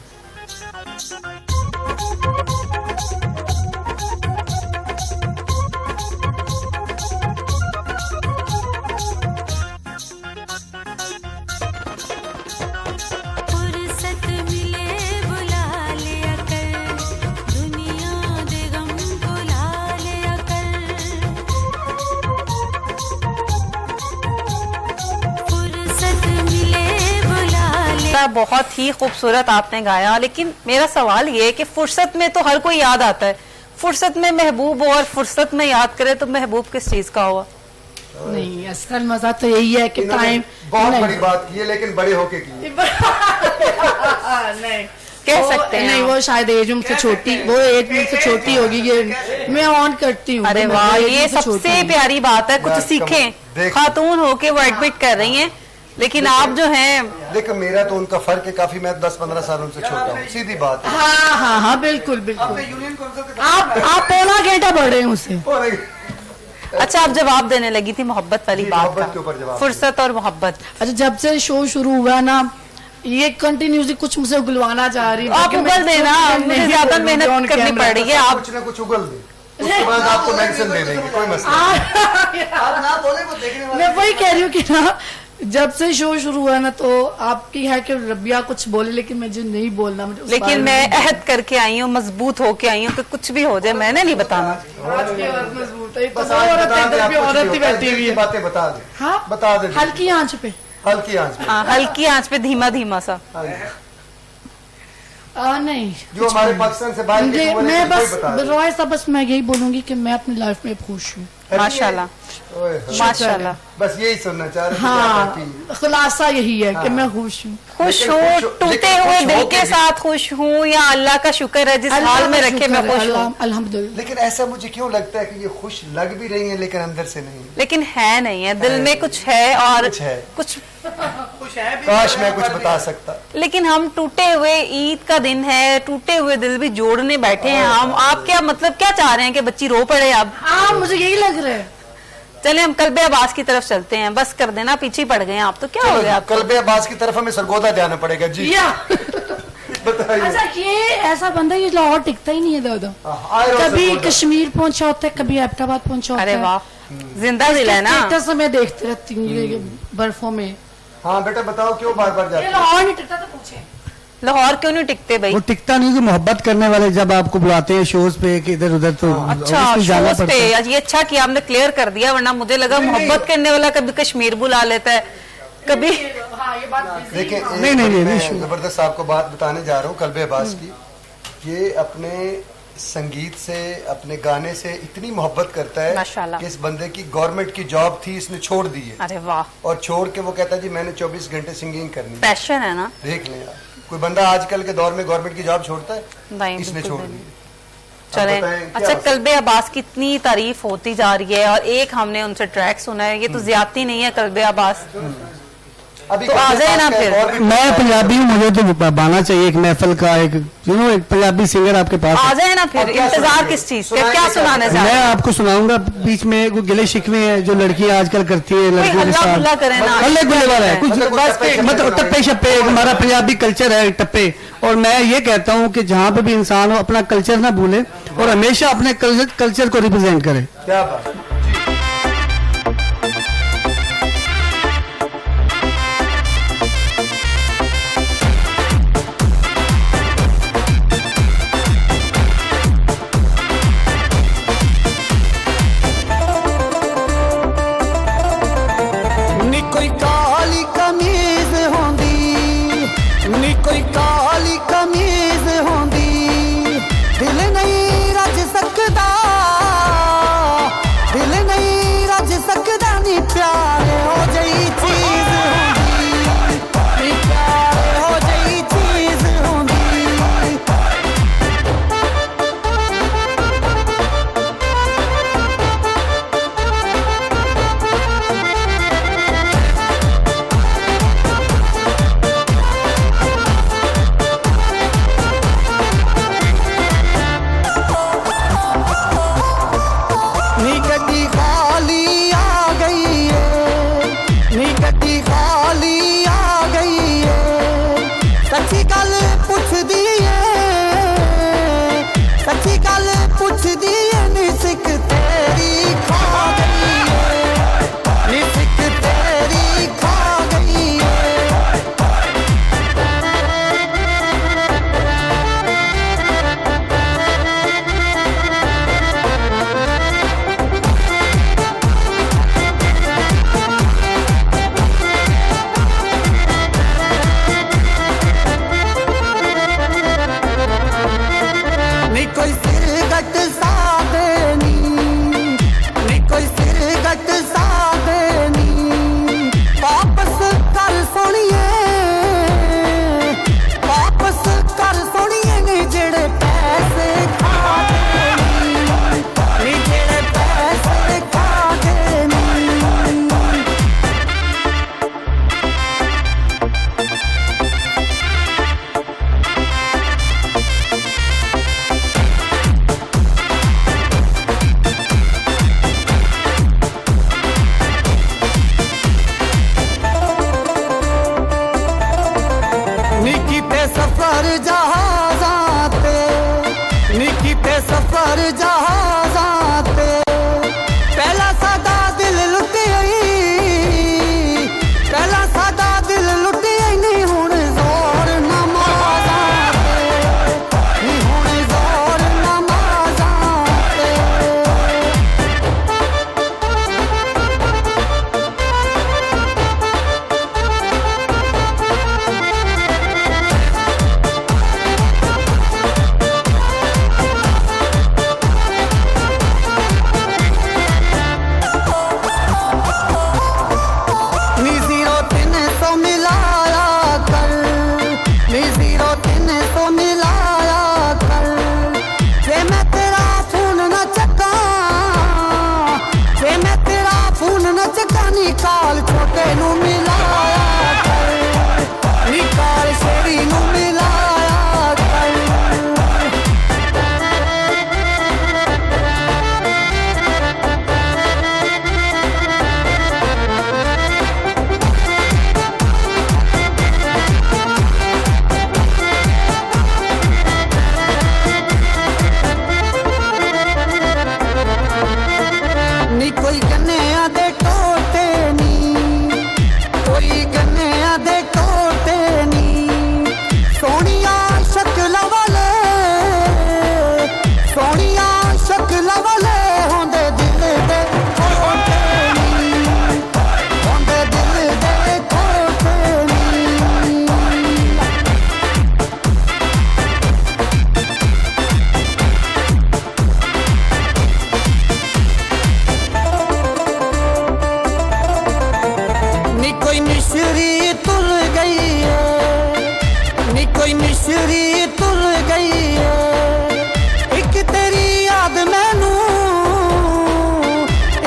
[SPEAKER 6] फुर्सत मिले बुला लिया कर, दुनिया दे गम भुला लिया कर। फुर्सत मिले बुला लिया।
[SPEAKER 1] बहुत ही खूबसूरत आपने गाया, लेकिन मेरा सवाल ये है कि फुर्सत में तो हर कोई याद आता है, फुर्सत में महबूब हो और फुर्सत में याद करे तो महबूब किस चीज का हुआ?
[SPEAKER 3] नहीं, असल मजा तो यही है कि
[SPEAKER 2] इन्होंने
[SPEAKER 3] टाइम
[SPEAKER 2] बहुत बड़ी बात की है, लेकिन बड़े होके की है।
[SPEAKER 3] नहीं
[SPEAKER 1] कह
[SPEAKER 3] वो-
[SPEAKER 1] सकते हैं
[SPEAKER 3] नहीं,
[SPEAKER 1] आप।
[SPEAKER 3] वो शायद एज मुझसे छोटी, वो एज मुझसे छोटी होगी, ये मैं ऑन करती हूँ।
[SPEAKER 1] अरे
[SPEAKER 3] मैं
[SPEAKER 1] वाह,
[SPEAKER 3] एज
[SPEAKER 1] ये
[SPEAKER 3] मुझसे छोटी
[SPEAKER 1] सबसे
[SPEAKER 3] हूँ।
[SPEAKER 1] प्यारी बात है, कुछ
[SPEAKER 2] बात
[SPEAKER 1] सीखें।
[SPEAKER 2] देख-
[SPEAKER 1] खातून होके वो एडमिट कर रही हैं, लेकिन आप जो हैं
[SPEAKER 2] देखो, मेरा तो उनका फर्क है काफी, मैं 10-15 सालों से छोटा हूँ, सीधी बात है।
[SPEAKER 3] हाँ हाँ हाँ, बिल्कुल बिल्कुल।
[SPEAKER 5] आपने यूनियन काउंसिल के
[SPEAKER 3] आप पौना घंटा बढ़ रहे हैं उससे।
[SPEAKER 2] और
[SPEAKER 1] अच्छा आप जवाब देने लगी थी मोहब्बत वाली
[SPEAKER 2] जी,
[SPEAKER 1] बात
[SPEAKER 2] मोहब्बत के ऊपर
[SPEAKER 1] का,
[SPEAKER 2] जवाब
[SPEAKER 1] फुर्सत और मोहब्बत।
[SPEAKER 3] अच्छा, जब से शो शुरू हुआ ना, ये कंटिन्यूसली कुछ मुझसे उगलवाना चाह रही है।
[SPEAKER 1] आप
[SPEAKER 3] कि मैं
[SPEAKER 1] उगल देना,
[SPEAKER 3] नहीं
[SPEAKER 1] मुझे ज्यादा
[SPEAKER 3] बोलूंगी
[SPEAKER 1] मेहनत
[SPEAKER 3] on
[SPEAKER 1] करनी
[SPEAKER 3] camera।
[SPEAKER 1] पड़ रही है। आप
[SPEAKER 2] कुछ ना कुछ उगल दे, उसके बाद आपको मेडिसिन दे देंगे, कोई मसला नहीं।
[SPEAKER 5] आप ना बोले वो देखने वाले
[SPEAKER 3] मैं वही कह रही हूँ कि ना, जब से शो शुरू हुआ ना, तो आपकी है कि रबिया कुछ बोले, लेकिन मुझे नहीं बोलना, मुझे उस बारे
[SPEAKER 1] लेकिन
[SPEAKER 3] में
[SPEAKER 1] मैं
[SPEAKER 3] नहीं
[SPEAKER 1] अहद करके आई हूँ, मजबूत होके आई हूँ कि कुछ भी हो जाए मैंने नहीं बताना।
[SPEAKER 3] बोलना। आज की औरत मजबूत है,
[SPEAKER 2] बस
[SPEAKER 3] तो
[SPEAKER 2] आज
[SPEAKER 3] औरत
[SPEAKER 2] बता
[SPEAKER 3] है,
[SPEAKER 2] दे,
[SPEAKER 3] इधर भी
[SPEAKER 2] आप कुछ
[SPEAKER 3] औरत
[SPEAKER 2] नहीं
[SPEAKER 3] ही
[SPEAKER 2] होता,
[SPEAKER 3] बैठी हुई
[SPEAKER 2] ये
[SPEAKER 3] है।
[SPEAKER 2] बातें बता दे,
[SPEAKER 3] हाँ,
[SPEAKER 2] बता दे,
[SPEAKER 3] हल्की आंच पे।
[SPEAKER 2] हल्की आंच में।
[SPEAKER 1] हाँ, हल्की आंच पे धीमा धीमा सा।
[SPEAKER 3] नहीं,
[SPEAKER 2] जो हमारे पाकिस्तान से बाहर के हुए
[SPEAKER 3] मैं
[SPEAKER 2] हैं,
[SPEAKER 3] बस
[SPEAKER 2] कोई बता दे।
[SPEAKER 3] रॉय साहब, बस मैं यही बोलूंगी कि मैं अपनी लाइफ में खुश हूँ।
[SPEAKER 1] माशाल्लाह
[SPEAKER 2] ओए होए।
[SPEAKER 1] माशाल्लाह।
[SPEAKER 2] बस यही सुनना चाह रहे थे,
[SPEAKER 3] हाँ,
[SPEAKER 2] क्या करती है?
[SPEAKER 3] खुलासा यही है कि मैं खुश हूँ।
[SPEAKER 1] खुश
[SPEAKER 2] लेकिन
[SPEAKER 1] हूँ,
[SPEAKER 2] खुश-
[SPEAKER 1] टूटे
[SPEAKER 2] लेकिन
[SPEAKER 1] हुए
[SPEAKER 2] खुश
[SPEAKER 1] दिल
[SPEAKER 2] होके
[SPEAKER 1] के
[SPEAKER 2] भी-
[SPEAKER 1] साथ खुश हूँ, या अल्लाह का शुक्र है जिस हाल में रखे मैं खुश हूँ।
[SPEAKER 3] अल्हम्दुलिल्लाह।
[SPEAKER 2] लेकिन ऐसा मुझे क्यों लगता है कि ये खुश लग भी रही है, लेकिन अंदर से नहीं।
[SPEAKER 1] लेकिन है नहीं है, दिल में कुछ है और
[SPEAKER 2] कुछ है।
[SPEAKER 1] कुछ।
[SPEAKER 5] कुछ है भी
[SPEAKER 2] काश मैं कुछ बता सकता।
[SPEAKER 1] लेकिन हम टूटे हुए, ईद का दिन है, टूटे हुए दिल भी जोड़ने बैठे हैं हम। आप क्या मतलब क्या चाह रहे हैं कि बच्ची रो पड़े? अब
[SPEAKER 3] हाँ, मुझे यही लग रहा है।
[SPEAKER 1] चले हम कल्बे अब्बास की तरफ चलते हैं, बस कर देना, पीछे ही पड़ गए हैं आप तो। क्या हो गया आपको?
[SPEAKER 2] कल्बे अब्बास की तरफ हमें सरगोदा जाना पड़ेगा जी।
[SPEAKER 3] या
[SPEAKER 2] बताइए।
[SPEAKER 3] अच्छा, ये ऐसा बंदा ये लाहौर टिकता ही नहीं है दादा।
[SPEAKER 2] आए रहो
[SPEAKER 3] कभी
[SPEAKER 2] सरगोदा।
[SPEAKER 3] कश्मीर पहुंचा होता है, कभी अहमदाबाद पहुंचा होता
[SPEAKER 1] अरे
[SPEAKER 3] है।
[SPEAKER 1] वाह, जिंदा दिल है ना।
[SPEAKER 3] स्टेटस मैं देखती रहती हूँ ये बर्फों में।
[SPEAKER 2] हाँ बेटा बताओ, क्यों बार बार जाते
[SPEAKER 3] ये
[SPEAKER 2] हो?
[SPEAKER 3] लाहौर नहीं टिकता तो पूछे।
[SPEAKER 1] लाहौर क्यों नहीं टिकते भाई?
[SPEAKER 4] वो टिकता नहीं, कि मोहब्बत करने वाले जब आपको बुलाते हैं शोज पे कि इधर उधर, तो
[SPEAKER 1] अच्छा,
[SPEAKER 4] obviously जाना
[SPEAKER 1] शोज
[SPEAKER 4] पड़ता
[SPEAKER 1] पे
[SPEAKER 4] है।
[SPEAKER 1] आज ये अच्छा किया आपने क्लियर कर दिया, वरना मुझे लगा मोहब्बत करने वाला कभी कश्मीर बुला लेता है, कभी।
[SPEAKER 3] हाँ, ये बात busy
[SPEAKER 2] देखिए,
[SPEAKER 3] है।
[SPEAKER 2] एक
[SPEAKER 4] नहीं,
[SPEAKER 2] मैं
[SPEAKER 4] sure।
[SPEAKER 2] जबरदस्त आपको बात बताने जा रहा हूँ कल्बे अब्बास की। ये अपने संगीत से, अपने गाने से इतनी मोहब्बत करता है
[SPEAKER 1] माशाल्लाह।
[SPEAKER 2] कि इस बंदे की गवर्नमेंट की जॉब थी, इसने छोड़ दी है,
[SPEAKER 1] अरे वाह,
[SPEAKER 2] और छोड़ के वो कहता है जी मैंने 24 घंटे सिंगिंग करनी है।
[SPEAKER 1] पैशन है ना।
[SPEAKER 2] देख लें यार, कोई बंदा आजकल के दौर में गवर्नमेंट की जॉब छोड़ता है?
[SPEAKER 1] नहीं,
[SPEAKER 2] इसने
[SPEAKER 1] बिल्कुल
[SPEAKER 2] छोड़
[SPEAKER 1] भी
[SPEAKER 2] दी।
[SPEAKER 1] चले।
[SPEAKER 2] अब बताएं, क्या
[SPEAKER 1] अच्छा,
[SPEAKER 2] बात?
[SPEAKER 1] कल्बे अब्बास की इतनी तारीफ होती जा रही है और एक हमने उनसे ट्रैक सुना है, ये तो ज्यादती नहीं है कल्बे अब्बास?
[SPEAKER 2] अभी
[SPEAKER 1] तो
[SPEAKER 2] कल्बे
[SPEAKER 1] आ जाए ना
[SPEAKER 2] अब्बास का
[SPEAKER 1] फिर।
[SPEAKER 2] एक और भी
[SPEAKER 4] मैं पंजाबी हूँ, मुझे तो बाना चाहिए एक महफिल का, एक एक पंजाबी सिंगर आपके पास
[SPEAKER 1] आ
[SPEAKER 4] है।
[SPEAKER 1] जाए ना फिर,
[SPEAKER 2] अब क्या
[SPEAKER 1] इंतजार
[SPEAKER 2] सुनाएंगे?
[SPEAKER 1] किस चीज का?
[SPEAKER 2] सुनाएंगे
[SPEAKER 1] क्या
[SPEAKER 2] क्या?
[SPEAKER 1] सुनाने जा रहे
[SPEAKER 4] मैं
[SPEAKER 1] हैं?
[SPEAKER 4] आपको सुनाऊंगा, बीच में कोई गिले शिकवे हैं जो लड़कियां आजकल करती है लड़कियों के
[SPEAKER 1] हल्ला गुल्ला करें ना।
[SPEAKER 4] साथ। हल्ले गुल्ले वाला है कुछ,
[SPEAKER 2] मतलब
[SPEAKER 4] बस
[SPEAKER 2] टप्पे शप्पे
[SPEAKER 4] मतलब
[SPEAKER 2] सुनाएंगे।
[SPEAKER 4] टप्पे शप्पे, हमारा पंजाबी कल्चर है टप्पे। और मैं ये कहता हूँ कि जहाँ पे भी इंसान हो अपना कल्चर ना भूले और हमेशा अपने कल्चर को रिप्रेजेंट करे।
[SPEAKER 2] क्या बात।
[SPEAKER 7] नी कोई काली कमीज होंदी, नी कोई काली कमीज होंदी, दिल नहीं रज सकदा, दिल नी गड्डी खाली आ गई है नी गड्डी खाली आ गई है सच्ची गल पुछदी है सच्ची गल पुछदी है नी सिक तेरी खा गई है नी सिक तेरी खा गई है नी कोई सिर गट सादे नी कोई सिर गट सादे नी वापस कर सोनिए वापस कर सोनिए नी जेड़े पैसे खा गए नी जेड़े पैसे खा गए नी निकी पे सफर जहाजाते निकी पे सफर जहाजाते पहला सादा दिल लुटी आई पहला सादा दिल लुटी आई नहीं हुण जोर नमाज़ाते नहीं हुण जोर नमाज़ाते नी 0300 मिलाया कर नी 0300 मिलाया कर जे मैं तेरा फोन न चक्का जे मैं तेरा फोन न चक्का नी काल छोटे नू मिलाया कर नी काल शेरी नू मिलाया कर नी कोई गन्निया दे टोटे नी कोई गन्निया दे टोटे नी सोनिया शक्ल वाले सोनिया शक्ल वाले होंदे दिल दे टोटे नी होंदे दिल दे टोटे नी नी कोई मिश्री तुल गई है नी कोई मिश्री तुल गई है एक तेरी याद मैनू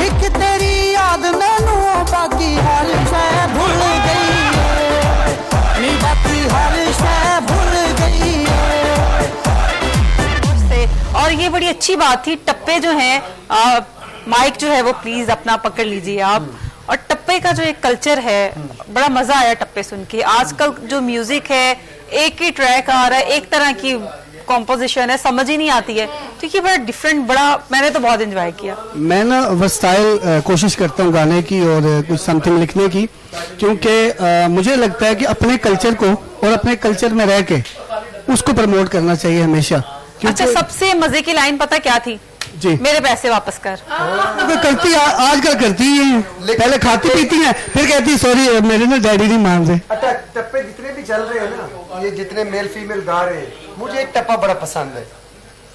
[SPEAKER 7] एक तेरी याद मैनू बाकी हर शय भूल गई है नी बाकी हर शय भूल गई है
[SPEAKER 1] से। और ये बड़ी अच्छी बात थी। टप्पे जो हैं माइक जो है वो प्लीज अपना पकड़ लीजिए आप। और टप्पे का जो एक कल्चर है, बड़ा मजा आया टप्पे सुन के। आजकल जो म्यूजिक है एक ही ट्रैक आ रहा है, एक तरह की कॉम्पोजिशन है, समझ ही नहीं आती है। तो ये बड़ा डिफरेंट, बड़ा मैंने तो बहुत एंजॉय किया।
[SPEAKER 4] मैं ना वर्सटाइल कोशिश करता हूँ गाने की और कुछ समथिंग लिखने की, क्योंकि मुझे लगता है कि अपने कल्चर को और अपने कल्चर में रह के उसको प्रमोट करना चाहिए हमेशा।
[SPEAKER 1] अच्छा, सबसे मजे की लाइन पता क्या थी?
[SPEAKER 4] जी,
[SPEAKER 1] मेरे पैसे वापस कर।
[SPEAKER 4] करती आजकल करती है, पहले खाती पीती है, फिर कहती सॉरी मेरे ना डैडी नहीं मान रहे।
[SPEAKER 2] अच्छा, टप्पे जितने भी चल रहे हैं ना, ये जितने मेल फीमेल गा रहे हैं, मुझे एक टप्पा बड़ा पसंद है।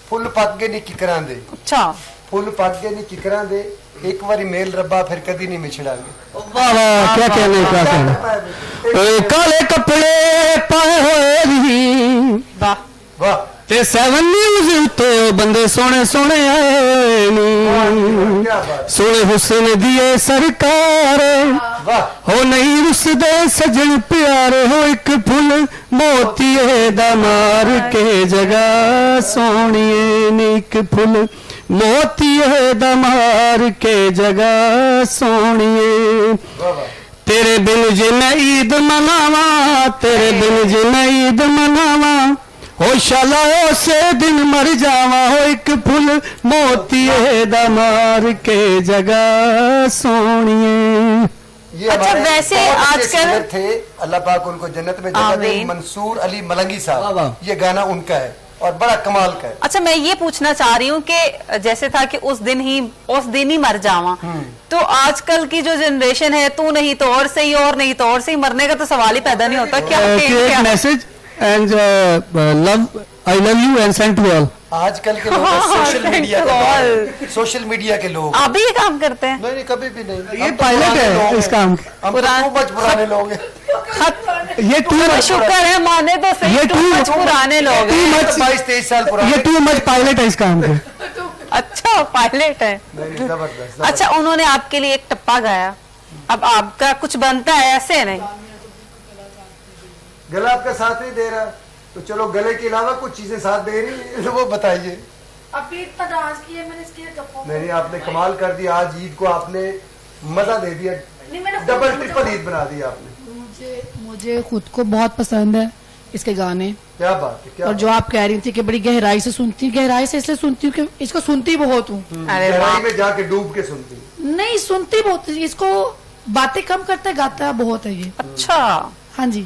[SPEAKER 2] फुल पक गए नी किकरां दे।
[SPEAKER 1] अच्छा,
[SPEAKER 2] फुल पक गए नी किकरां दे, एक बारी मेल रब्बा फिर कदी नहीं मिछड़ांगे।
[SPEAKER 4] वाह वाह, क्या कहने, क्या कहने। काले कपड़े पाए हुए
[SPEAKER 1] वाह
[SPEAKER 2] वाह,
[SPEAKER 4] ते 7 न्यूज़ तो बंदे सोने सोने आए नी, सोने हुस्न दिए सरकार, हो नहीं रुसदे सजन प्यारे, हो एक फुल मोतिये दा मार के जगह सोनिए नी, एक फुल मोतिये दा मार मार के जगह सोनिए, तेरे बिन जे मैं ईद मनावा, तेरे बिन जे मैं ईद मनावा, हो शाला उसे दिन मर जावा, हो एक फुल मोतिये दा मार के जगह सोनिए।
[SPEAKER 2] ये
[SPEAKER 1] अच्छा,
[SPEAKER 2] हमारे
[SPEAKER 1] वैसे
[SPEAKER 2] बहुत अच्छे
[SPEAKER 1] आजकल-
[SPEAKER 2] सिंगर थे, अल्लाह पाक उनको जन्नत में जगह दे,
[SPEAKER 1] आमीन।
[SPEAKER 2] मंसूर अली मलंगी
[SPEAKER 4] वाह,
[SPEAKER 2] साहब,
[SPEAKER 4] वाह।
[SPEAKER 2] ये गाना उनका है और बड़ा कमाल का है।
[SPEAKER 1] अच्छा, मैं ये पूछना चाह रही हूँ कि जैसे था कि उस दिन ही मर जावा, तो आजकल की जो जनरेशन है, तू नहीं तो और सही, और नहीं तो और सही, मरने का तो सवाल ही पैदा नहीं होता।
[SPEAKER 4] Create message and love, I love you and send to all.
[SPEAKER 2] आजकल के लोग सोशल मीडिया के दौर, सोशल मीडिया के लोग।
[SPEAKER 1] आप भी ये काम करते हैं?
[SPEAKER 2] नहीं, कभी भी नहीं।
[SPEAKER 4] ये
[SPEAKER 2] हम तो
[SPEAKER 4] पायलट
[SPEAKER 2] पुराने लोग
[SPEAKER 4] है इस
[SPEAKER 2] हैं।
[SPEAKER 4] काम,
[SPEAKER 2] हम तो खूब बच पुराने लोग हैं।
[SPEAKER 4] ये टू मच,
[SPEAKER 1] शुक्र है, माने तो सही,
[SPEAKER 4] ये
[SPEAKER 1] टू
[SPEAKER 4] too
[SPEAKER 1] मच पुराने लोग
[SPEAKER 4] too
[SPEAKER 1] हैं।
[SPEAKER 4] much-
[SPEAKER 2] 22-23 साल
[SPEAKER 4] ये
[SPEAKER 2] पुराने।
[SPEAKER 4] टू मच पायलट है इस काम के।
[SPEAKER 1] अच्छा, पायलट है।
[SPEAKER 2] नहीं, जबरदस्त।
[SPEAKER 1] अच्छा, उन्होंने आपके लिए एक टप्पा गाया, अब आपका कुछ बनता है, ऐसे नहीं?
[SPEAKER 2] गला आपका साथ नहीं दे रहा, तो चलो गले के अलावा कुछ चीजें साथ दे रही हैं, तो वो बताइए।
[SPEAKER 3] अभी इतना डांस किया मैंने इसके गप्पों
[SPEAKER 2] नहीं, आपने कमाल कर दिया, आज ईद को आपने मजा दे दिया, डबल ट्रिपल ईद बना दी आपने।
[SPEAKER 3] मुझे खुद को बहुत पसंद है इसके गाने,
[SPEAKER 2] क्या बात है, क्या
[SPEAKER 3] और जो आप कह रही थी कि बड़ी गहराई से सुनती हूँ, गहराई से इसलिए सुनती हूँ कि इसको सुनती बहुत हूँ।
[SPEAKER 1] अरे वाह,
[SPEAKER 2] गहराई में जाके डूब के सुनती।
[SPEAKER 3] नहीं, सुनती बहुत, इसको बातें कम करता है, गाता है बहुत है ये।
[SPEAKER 1] अच्छा।
[SPEAKER 3] हाँ जी,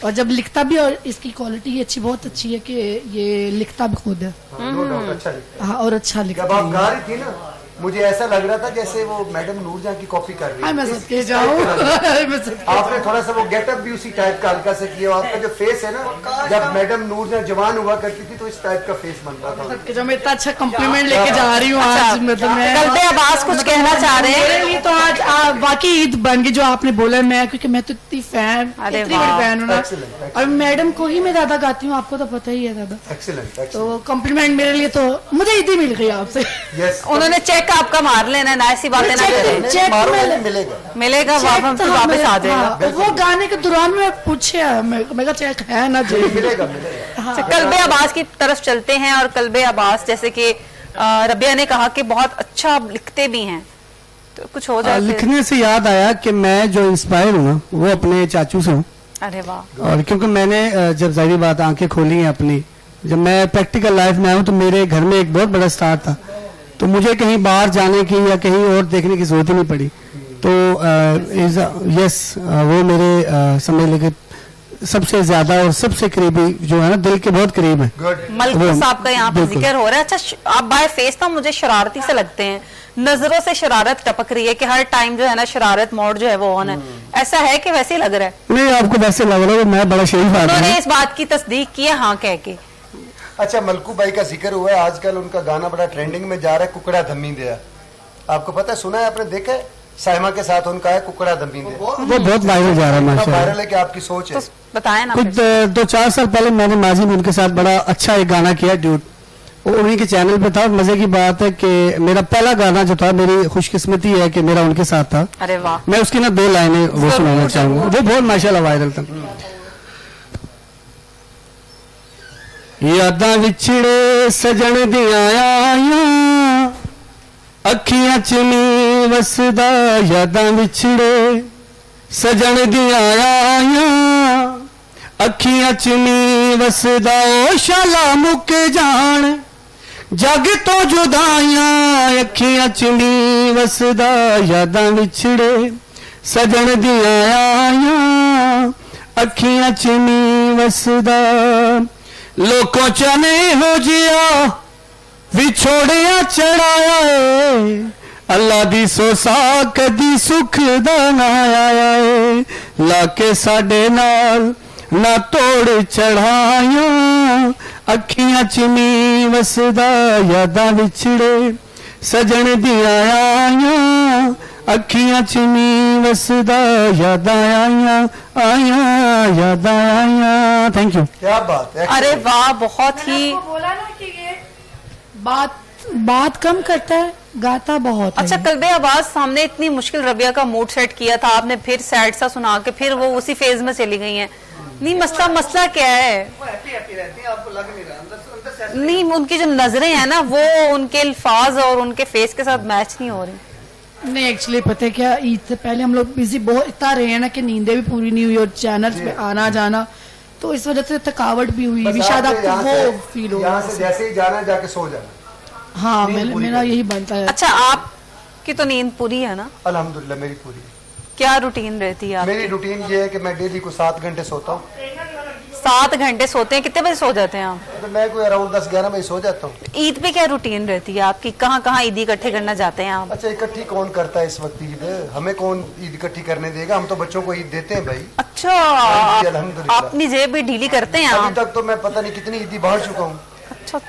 [SPEAKER 3] और जब लिखता भी, और इसकी क्वालिटी अच्छी, बहुत अच्छी है कि ये लिखता भी खुद है।
[SPEAKER 2] नो डाउट, अच्छा लिखता है।
[SPEAKER 3] हाँ, और अच्छा
[SPEAKER 2] जब
[SPEAKER 3] लिखता
[SPEAKER 2] आप
[SPEAKER 3] है।
[SPEAKER 2] गा रही थी ना, मुझे ऐसा लग रहा था जैसे वो मैडम नूरजहां की कॉपी कर रही
[SPEAKER 3] हाँ,
[SPEAKER 2] है।
[SPEAKER 3] मैं
[SPEAKER 2] इस-
[SPEAKER 3] सच के
[SPEAKER 2] इस
[SPEAKER 3] जाऊँ
[SPEAKER 2] टाइप का लग रहा है।
[SPEAKER 3] मैं सच
[SPEAKER 2] आपने थोड़ा सा वो गेटअप भी उसी टाइप का हल्का से किया, आपका जो फेस है ना, जब मैडम नूरजहां जवान हुआ करती थी तो इस टाइप का फेस बनता था।
[SPEAKER 3] के जब मैं इतना अच्छा कॉम्प्लीमेंट लेके जा रही हूँ आज, मतलब मैं
[SPEAKER 1] कल्बे अब्बास कुछ कहना चाह रहे हैं?
[SPEAKER 3] मेरे लिए तो आज वाकई ईद बन गई जो आपने बोला। मैं, क्योंकि मैं तो इतनी फैन,
[SPEAKER 1] अरे
[SPEAKER 3] इतनी
[SPEAKER 1] वाह।
[SPEAKER 3] बड़ी फैन हूँ ना,
[SPEAKER 2] Excellent,
[SPEAKER 3] और मैडम को ही मैं ज्यादा गाती हूँ, आपको तो पता ही है दादा।
[SPEAKER 2] एक्सीलेंट,
[SPEAKER 3] तो कॉम्प्लीमेंट मेरे लिए तो मुझे ईद ही मिल गई आपसे।
[SPEAKER 2] यस।
[SPEAKER 1] उन्होंने चेक आपका मार लेना है ना, ऐसी बातें ना करें।
[SPEAKER 3] चेक में
[SPEAKER 2] मिलेगा।
[SPEAKER 1] मिलेगा,
[SPEAKER 3] चेक
[SPEAKER 1] वापस आ जाएगा।
[SPEAKER 3] हाँ, वो गाने के दौरान में पूछे, मैं चेक है ना जी।
[SPEAKER 2] मिलेगा, मिलेगा।
[SPEAKER 1] अच्छा, कल्बे अब्बास की तरफ चलते हैं। और कल्बे अब्बास, जैसे कि रबिया ने कहा कि बहुत अच्छा लिखते भी हैं, तो कुछ हो जाए।
[SPEAKER 4] लिखने से याद आया कि मैं जो इंस्पायर हूँ ना, वो अपने चाचू से हूँ।
[SPEAKER 1] अरे वाह,
[SPEAKER 4] और क्योंकि मैंने जब जाहिर बात आंखें खोली हैं अपनी, जब मैं प्रैक्टिकल लाइफ में आया हूँ, तो मेरे घर में एक बहुत बड़ा स्टार था, तो मुझे कहीं बाहर जाने की या कहीं और देखने की जरूरत ही नहीं पड़ी। तो यस, वो मेरे समझ लेके सबसे ज्यादा और सबसे करीबी जो है ना, दिल के बहुत करीब है।
[SPEAKER 2] गुड।
[SPEAKER 1] मलक
[SPEAKER 4] वो-
[SPEAKER 1] साहब का यहाँ पर
[SPEAKER 4] बिल्कुल।
[SPEAKER 1] जिक्र हो रहा है। अच्छा, आप बाय फेस तो मुझे शरारती से लगते हैं, नजरों से शरारत टपक रही है कि हर टाइम जो है ना शरारत मोड जो है वो ऑन है, ऐसा है कि वैसे ही लग रहा है?
[SPEAKER 4] नहीं, आपको वैसे लग रहा है मैं बड़ा शरीफ आदमी
[SPEAKER 1] उन्होंने
[SPEAKER 4] हूँ।
[SPEAKER 1] इस बात की तस्दीक की है हाँ कह के।
[SPEAKER 2] अच्छा, मलकू भाई का जिक्र हुआ है, आजकल उनका गाना बड़ा ट्रेंडिंग में जा रहा है, कुकड़ा धम्मी दिया। आपको पता है, सुना है आपने, देखा है? साइमा के साथ उनका है कुकड़ा धम्मी दिया।
[SPEAKER 4] वो बहुत वायरल जा रहा है माशाल्लाह।
[SPEAKER 2] वायरल है कि आपकी सोच है।
[SPEAKER 1] तो बताएं ना
[SPEAKER 4] कुछ
[SPEAKER 1] फिर।
[SPEAKER 4] 2-4 साल पहले मैंने माजी में उनके साथ बड़ा अच्छा एक गाना किया, ड्यूट, वो उन्हीं के चैनल पे था। और मजे की बात है कि मेरा पहला गाना जो था, मेरी खुशकिस्मती है कि मेरा उनके साथ था।
[SPEAKER 1] अरे वाह,
[SPEAKER 4] मैं उसकी ना 2 लाइनें वो सुनाना चाहूंगा, वो बहुत माशाल्लाह वायरल था। यादां विछड़े सजन दियां आईयां, अखियां च नी वसदा यादां विछड़े सजन दियां आईयां, अखियां च नी वसदा ओ शाला मुक जान जग तो जुदाइयां, अखियां च नी वसदा यादां विछड़े सजन दियां आईयां, अखियां च नी वसदा लोकों च नहीं हो जिया विछोड़िया चढ़ाया है, अल्लाह दी सोसा कदी सुख दा ना आया है, लाके साडे नाल ना तोड़ चढ़ाया, अखियां च नी वसदा यादां विछड़े सजन दियां आईयां, अखियां च नी वसदा यादां आईयां यादां आईयां। Thank you.
[SPEAKER 2] क्या बात है।
[SPEAKER 1] अरे वाह, बहुत ही
[SPEAKER 3] बोला ना कि ये बात कम करता है, गाता बहुत है।
[SPEAKER 1] अच्छा। कल्बे आवाज सामने इतनी मुश्किल रबिया का मूड सेट किया था आपने, फिर सैड सा सुना के फिर वो उसी फेज में चली गई हैं। नहीं, मसला क्या है?
[SPEAKER 5] वो हैप्पी हैप्पी रहती है, आपको लग नहीं रहा, अंदर से
[SPEAKER 1] नहीं, उनकी जो नजरें हैं ना वो उनके अल्फाज और उनके फेस के साथ मैच नहीं हो रही।
[SPEAKER 3] नहीं एक्चुअली पता है क्या, ईद से पहले हम लोग बिजी बहुत इतना रहे हैं ना कि नींदें भी पूरी नहीं हुई और चैनल्स पे आना जाना, तो इस वजह से थकावट भी हुई भी, शायद आपको वो फील हो।
[SPEAKER 2] यहाँ से जैसे ही जाना है जाके सो जाना।
[SPEAKER 3] हाँ मेरा यही बनता है।
[SPEAKER 1] अच्छा, आपकी तो नींद पूरी है ना?
[SPEAKER 2] अल्हम्दुलिल्लाह मेरी पूरी है।
[SPEAKER 1] क्या रूटीन रहती है आपकी?
[SPEAKER 2] मेरी रूटीन ये है कि मैं डेली को 7 घंटे सोता हूँ।
[SPEAKER 1] 7 घंटे सोते हैं? कितने बजे सो जाते हैं आप?
[SPEAKER 2] तो मैं कोई अराउंड 10-11 बजे सो जाता हूँ।
[SPEAKER 1] ईद पे क्या रूटीन रहती है आपकी? कहाँ कहाँ ईद इकट्ठे करना जाते हैं आप?
[SPEAKER 2] अच्छा, इकट्ठी कौन करता है इस वक्त ईद? हमें कौन ईद इकट्ठी करने देगा? हम तो बच्चों को ईद देते हैं भाई।
[SPEAKER 1] अच्छा,
[SPEAKER 2] जी, अल्हम्दुलिल्लाह।
[SPEAKER 1] अपनी जेब भी ढीली करते हैं
[SPEAKER 2] अभी
[SPEAKER 1] आप?
[SPEAKER 2] तक तो मैं पता नहीं कितनी ईदी बांट चुका हूँ।
[SPEAKER 1] अच्छा,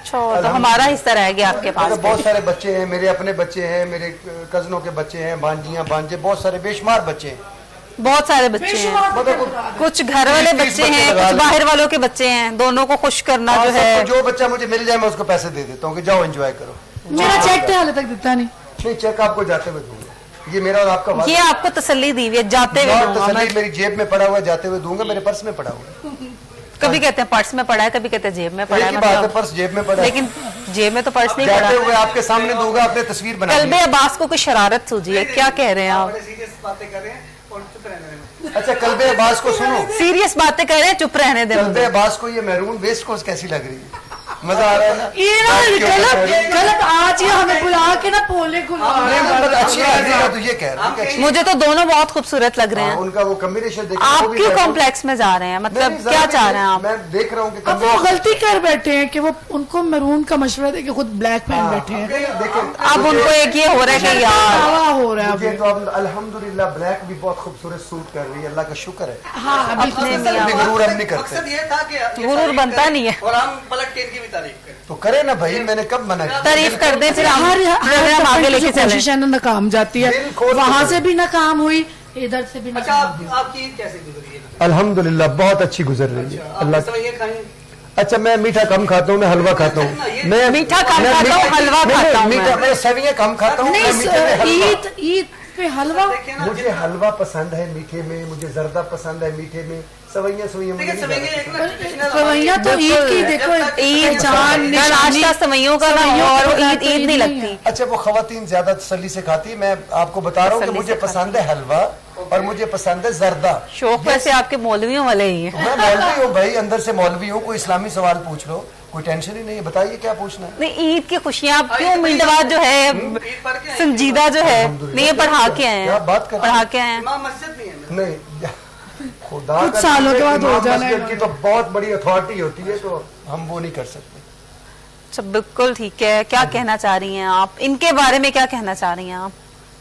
[SPEAKER 1] तो हमारा हिस्सा रह गया आपके पास।
[SPEAKER 2] मतलब बहुत सारे बच्चे हैं, मेरे अपने बच्चे हैं, मेरे कजनों के बच्चे हैं, भांजियां भांजे, बहुत सारे बेशुमार बच्चे हैं।
[SPEAKER 1] बहुत सारे बच्चे हैं,
[SPEAKER 2] मतलब
[SPEAKER 1] कुछ घर वाले
[SPEAKER 2] 30
[SPEAKER 1] बच्चे हैं,
[SPEAKER 2] लगा
[SPEAKER 1] कुछ
[SPEAKER 2] लो।
[SPEAKER 1] बाहर वालों के बच्चे हैं, दोनों को खुश करना जो है।
[SPEAKER 2] जो बच्चा मुझे मिल जाए मैं उसको पैसे दे देता हूँ कि जाओ एंजॉय करो।
[SPEAKER 3] मेरा चेक तो हाल तक देता नहीं।
[SPEAKER 2] नहीं, चेक आपको जाते हुए दूंगा, ये मेरा और आपका वादा
[SPEAKER 1] ये आपको तसल्ली दी हुई है, जाते हुए
[SPEAKER 2] और
[SPEAKER 1] दूंगा मैं।
[SPEAKER 2] तसल्ली मेरी जेब में पड़ा हुआ है, जाते हुए दूंगा, मेरे पर्स में पड़ा हुआ है।
[SPEAKER 1] कभी कहते हैं पर्स में पड़ा है, कभी कहते हैं जेब में पड़ा
[SPEAKER 2] एक
[SPEAKER 1] है,
[SPEAKER 2] ही बात है,
[SPEAKER 1] मतलब।
[SPEAKER 2] पर्स जेब में पड़ा है।
[SPEAKER 1] लेकिन जेब में तो पर्स नहीं
[SPEAKER 2] जाते
[SPEAKER 1] पड़ा।
[SPEAKER 2] हुए आपके सामने दूंगा, अपने तस्वीर बना
[SPEAKER 1] कल्बे अब्बास को कोई शरारत सूझी है, क्या कह रहे हैं आप?
[SPEAKER 5] बड़े सीरियस बातें कर रहे हैं और चुप रहने दें।
[SPEAKER 2] अच्छा, कल्बे अब्बास को सुनो,
[SPEAKER 1] सीरियस बातें कर रहे हैं, चुप रहने दे।
[SPEAKER 2] कल्बे अब्बास को ये मैरून वेस्ट कोर्स कैसी लग रही है? मजा आ रहा है ना?
[SPEAKER 3] ये ना गलत आज ही हमें बुला के ना पोले को
[SPEAKER 2] नहीं, मतलब अच्छी लग रही है तो ये कह रहा हूँ।
[SPEAKER 1] मुझे तो दोनों बहुत खूबसूरत लग रहे हैं।
[SPEAKER 2] उनका वो कम्बिनेशन देखा,
[SPEAKER 1] आप
[SPEAKER 2] वो भी
[SPEAKER 1] क्यों
[SPEAKER 2] कहता हूँ।
[SPEAKER 1] कॉम्प्लेक्स में जा रहे हैं? मतलब
[SPEAKER 2] नहीं,
[SPEAKER 1] क्या चाह रहे हैं आप?
[SPEAKER 2] मैं देख रहा हूँ कि
[SPEAKER 3] अब वो गलती कर बैठे हैं कि वो उनको मैरून का मशवरा दे के खुद ब्लैक पहन बैठे हैं।
[SPEAKER 2] देखें,
[SPEAKER 1] अब उनको एक ये हो रहा है कि यार
[SPEAKER 3] हवा हो रहा है
[SPEAKER 2] मुझे
[SPEAKER 3] अब।
[SPEAKER 2] तो अब अल्हम्दुलिल्लाह ब्लैक भी बहुत खूबसूरत सूट कर रही है, अल्लाह का शुक्र है।
[SPEAKER 3] हाँ बिल्कुल।
[SPEAKER 1] अपने
[SPEAKER 2] अभी गुरूर हम नहीं करते।
[SPEAKER 5] मकसद ये था कि ये
[SPEAKER 1] गुरूर
[SPEAKER 5] तारीफ
[SPEAKER 1] बनता
[SPEAKER 5] करें
[SPEAKER 1] नहीं है।
[SPEAKER 5] और हम पलट के इनकी भी तारीफ करें।
[SPEAKER 2] तो करे ना भाई, मैंने कब मना किया?
[SPEAKER 1] तारीफ कर दें फिर हम
[SPEAKER 3] हर
[SPEAKER 1] प्रोग्राम आगे लेके चलें।
[SPEAKER 3] कोशिश है ना नाकाम जाती है,
[SPEAKER 2] बिल्कुल।
[SPEAKER 3] वहां से भी नाकाम हुई, इधर से भी
[SPEAKER 5] अच्छा,
[SPEAKER 3] नाकाम हुई।
[SPEAKER 5] आपकी ईद कैसे गुजरी है?
[SPEAKER 2] अल्हम्दुलिल्लाह बहुत अच्छी गुजर रही है अल्लाह।
[SPEAKER 5] आपने सवैयां खाई?
[SPEAKER 2] अच्छा, मैं मीठा कम खाता हूँ, मैं हलवा खाता हूँ। मैं
[SPEAKER 1] मीठा कम
[SPEAKER 2] मैं
[SPEAKER 1] खाता हूँ,
[SPEAKER 2] मीठा-
[SPEAKER 1] हलवा
[SPEAKER 2] नहीं,
[SPEAKER 1] खाता हूँ
[SPEAKER 2] मीठा
[SPEAKER 1] मैं।
[SPEAKER 2] मैं सेवियां कम खाता हूँ, मैं
[SPEAKER 3] नहीं
[SPEAKER 2] मीठे में हलवा।
[SPEAKER 3] ईद पे हलवा,
[SPEAKER 5] देखिए ना,
[SPEAKER 2] मुझे हलवा पसंद है मीठे में, मुझे जर्दा पसंद है मीठे में, सवैयां मुझे
[SPEAKER 5] देखिए
[SPEAKER 2] नहीं
[SPEAKER 5] सवैयां
[SPEAKER 2] ज्यादा
[SPEAKER 5] एक ना traditional
[SPEAKER 3] सवैया तो ईद की देखो
[SPEAKER 1] ईद
[SPEAKER 3] पहचान
[SPEAKER 1] ना
[SPEAKER 3] निशानी।
[SPEAKER 1] नाश्ता सवैयों का ना,
[SPEAKER 3] सवैयों
[SPEAKER 1] और
[SPEAKER 3] का
[SPEAKER 1] ईद
[SPEAKER 3] तो
[SPEAKER 1] ईद नहीं
[SPEAKER 3] है।
[SPEAKER 1] लगती।
[SPEAKER 2] अच्छा, वो खवातीन ज्यादा तसल्ली से खाती है, मैं आपको बता रहा हूँ कि
[SPEAKER 1] तसल्ली
[SPEAKER 2] मुझे
[SPEAKER 1] से
[SPEAKER 2] पसंद है हलवा और मुझे पसंद है जर्दा।
[SPEAKER 1] शौक वैसे आपके मौलवियों वाले ही है।
[SPEAKER 2] मैं मौलवी हूँ भाई, अंदर से मौलवी हूँ, कोई इस्लामी सवाल पूछ लो, कोई टेंशन ही नहीं है, बताइए क्या पूछना है।
[SPEAKER 1] नहीं, ईद की खुशियाँ आप क्यों मिनटवार जो है
[SPEAKER 5] ईद पढ़ के आए?
[SPEAKER 1] संजीदा जो है नहीं, ये पढ़ा के आए
[SPEAKER 2] क्या
[SPEAKER 1] हैं,
[SPEAKER 2] बात कर रहे
[SPEAKER 1] पढ़ा के आए हैं।
[SPEAKER 5] इमाम मस्जिद नहीं है मेरे।
[SPEAKER 2] नहीं, खुदा
[SPEAKER 3] कुछ
[SPEAKER 2] का
[SPEAKER 3] सालों के बाद हो
[SPEAKER 2] इमाम
[SPEAKER 3] जाना है।
[SPEAKER 2] मस्जिद की तो बहुत बड़ी अथॉरिटी होती है, तो हम वो नहीं कर सकते।
[SPEAKER 1] अच्छा, बिल्कुल ठीक है। क्या कहना चाह रही हैं आप इनके बारे में? क्या कहना चाह रही हैं आप?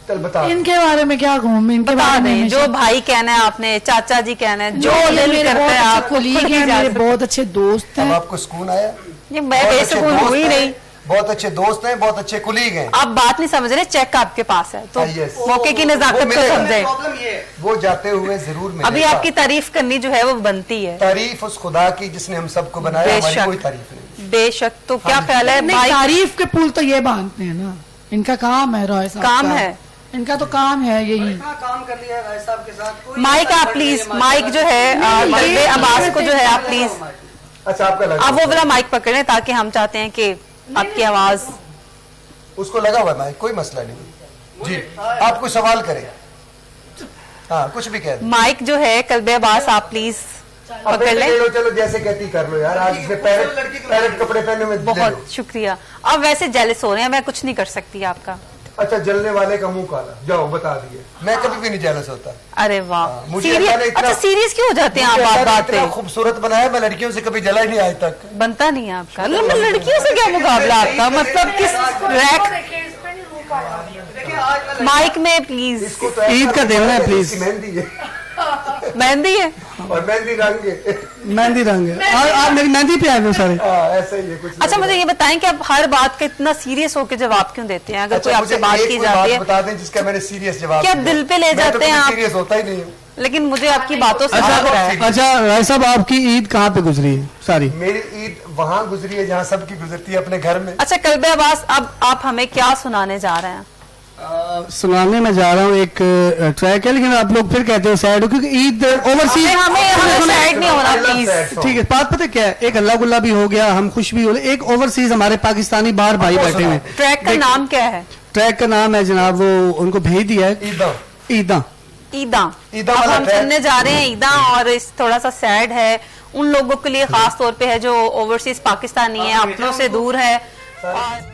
[SPEAKER 2] चल बता।
[SPEAKER 3] इनके बारे में क्या कहूँ मैं, इनके
[SPEAKER 1] बता
[SPEAKER 3] बारे में
[SPEAKER 1] दें, जो भाई कहना है आपने, चाचा जी कहना है, जो
[SPEAKER 3] ये
[SPEAKER 1] दिल
[SPEAKER 3] मेरे
[SPEAKER 1] करता
[SPEAKER 3] बहुत
[SPEAKER 1] है
[SPEAKER 3] अच्छे
[SPEAKER 1] आप
[SPEAKER 3] कोलीग
[SPEAKER 1] खुद की
[SPEAKER 3] हैं, मेरे
[SPEAKER 1] इजाजत।
[SPEAKER 3] बहुत अच्छे दोस्त
[SPEAKER 2] अब
[SPEAKER 3] हैं।
[SPEAKER 2] आपको सुकून आया?
[SPEAKER 1] ये मैं
[SPEAKER 2] बहुत अच्छे
[SPEAKER 1] बेसुकून
[SPEAKER 2] दोस्त
[SPEAKER 1] हुई
[SPEAKER 2] हैं,
[SPEAKER 1] नहीं।
[SPEAKER 2] बहुत अच्छे दोस्त हैं, बहुत अच्छे कुलीग हैं।
[SPEAKER 1] आप बात नहीं समझ रहे, चेक आपके पास है तो
[SPEAKER 2] yes।
[SPEAKER 1] मौके की नजाकत
[SPEAKER 2] वो
[SPEAKER 1] को
[SPEAKER 2] मिलेगा।
[SPEAKER 1] समझे।
[SPEAKER 5] प्रॉब्लम ये है,
[SPEAKER 2] वो जाते हुए जरूर मिलेगा।
[SPEAKER 1] अभी आपकी तारीफ करनी जो है वो बनती है।
[SPEAKER 2] तारीफ उस खुदा की जिसने हम सबको बनाया, हमारी
[SPEAKER 1] बेशक।
[SPEAKER 2] कोई तारीफ नहीं।
[SPEAKER 1] बेशक। तो क्या ख्याल है
[SPEAKER 3] नहीं,
[SPEAKER 1] भाई?
[SPEAKER 3] तारीफ के पुल तो ये बांधते हैं ना, इनका काम है रॉय साहब
[SPEAKER 1] काम
[SPEAKER 3] का।
[SPEAKER 1] है।
[SPEAKER 3] इनका तो काम है यही।
[SPEAKER 5] इतना काम कर लिया राय साहब के साथ। कोई
[SPEAKER 1] माइक
[SPEAKER 5] ऐसा
[SPEAKER 1] आप
[SPEAKER 5] बढ़
[SPEAKER 1] प्लीज,
[SPEAKER 5] नहीं है,
[SPEAKER 1] माइक जो है कल्बे अब्बास को जो है आप प्लीज,
[SPEAKER 2] अच्छा, आपका लगा
[SPEAKER 1] आप वो वाला माइक पकड़े ताकि हम चाहते हैं कि आपकी आवाज।
[SPEAKER 2] उसको लगा हुआ है, कोई मसला नहीं जी। आप कोई सवाल करें, हाँ कुछ भी कह दें।
[SPEAKER 1] माइक जो है कल्बे अब्बास आप प्लीज
[SPEAKER 2] अब
[SPEAKER 1] पकड़
[SPEAKER 2] ले
[SPEAKER 1] लें।
[SPEAKER 2] लो, चलो जैसे कहती कर लो यार। आज से पैरेट कपड़े पहने में ले लो।
[SPEAKER 1] बहुत शुक्रिया। अब वैसे जेलस हो रहे हैं, मैं कुछ नहीं कर सकती आपका।
[SPEAKER 2] अच्छा, जलने वाले का मुंह काला, जाओ बता दिए। मैं कभी भी नहीं जेलस होता।
[SPEAKER 1] अरे वाह,
[SPEAKER 2] मुझे अल्लाह ने
[SPEAKER 1] सीरियस।
[SPEAKER 2] इतना-
[SPEAKER 1] अच्छा, सीरियस क्यों हो जाते हैं आप
[SPEAKER 2] मुझे
[SPEAKER 1] बात
[SPEAKER 2] अल्लाह ने
[SPEAKER 1] बात
[SPEAKER 2] इतना
[SPEAKER 1] पे?
[SPEAKER 2] खूबसूरत बनाया, मैं लड़कियों से कभी जला ही नहीं आज तक।
[SPEAKER 1] बनता नहीं है आपका। लड़कियों से क्या मुकाबला आपका? मतलब किस रैक?
[SPEAKER 5] देखिए आज मैं
[SPEAKER 1] माइक में प्लीज।
[SPEAKER 2] इसको तो ऐसा
[SPEAKER 4] ईद का देना है, प्लीज।
[SPEAKER 2] इसकी मेहंदी है
[SPEAKER 1] मेहंदी है।
[SPEAKER 2] और मेहंदी रंग है।
[SPEAKER 4] मेहंदी रंग है। आप मेरी मेहंदी पे आए हो सारे।
[SPEAKER 2] हाँ, ऐसा ही है कुछ।
[SPEAKER 1] अच्छा, मुझे ये बताएं कि आप हर बात का इतना सीरियस होकर जवाब क्यों देते हैं? अगर कोई
[SPEAKER 2] अच्छा,
[SPEAKER 1] आपसे
[SPEAKER 2] मुझे
[SPEAKER 1] बात
[SPEAKER 2] एक
[SPEAKER 1] की
[SPEAKER 2] कोई
[SPEAKER 1] जाती है,
[SPEAKER 2] बता दें जिसका मैंने सीरियस जवाब
[SPEAKER 1] क्या
[SPEAKER 2] दिया।
[SPEAKER 1] दिल पे ले
[SPEAKER 2] मैं तो
[SPEAKER 1] जाते हैं
[SPEAKER 2] कभी
[SPEAKER 1] आप?
[SPEAKER 2] सीरियस होता ही नहीं हूँ।
[SPEAKER 1] लेकिन मुझे आपकी बातों से
[SPEAKER 4] अच्छा
[SPEAKER 1] लग रहा है।
[SPEAKER 4] अच्छा राय साहब, आपकी ईद कहाँ पे गुजरी है सारी?
[SPEAKER 2] मेरी ईद वहाँ गुजरी है जहाँ सबकी गुजरती है, अपने घर में।
[SPEAKER 1] अच्छा कल्बे अब्बास, अब आप हमें क्या सुनाने जा रहे हैं?
[SPEAKER 5] सुनाने में जा रहा हूँ एक ट्रैक है, लेकिन आप लोग फिर कहते हो सैड हो, क्योंकि ईद ओवरसीज
[SPEAKER 1] हमें सैड नहीं होना प्लीज।
[SPEAKER 5] ठीक है, बात पता क्या है, एक हल्ला गुल्ला भी हो गया, हम खुश भी हो गए, एक ओवरसीज हमारे पाकिस्तानी बाहर भाई बैठे हुए।
[SPEAKER 1] ट्रैक का नाम क्या है?
[SPEAKER 5] ट्रैक का नाम है जनाब, वो उनको भेज दिया है,
[SPEAKER 2] ईदा
[SPEAKER 5] ईदा
[SPEAKER 1] ईदा।
[SPEAKER 2] ईदा
[SPEAKER 1] अब
[SPEAKER 2] वाला
[SPEAKER 1] हम
[SPEAKER 2] ट्रैक।
[SPEAKER 1] सुनने जा रहे हैं ईदा, और इस थोड़ा सा सैड है उन लोगों के लिए, खास तौर पे है जो ओवरसीज पाकिस्तानी है, अपनों से दूर है। और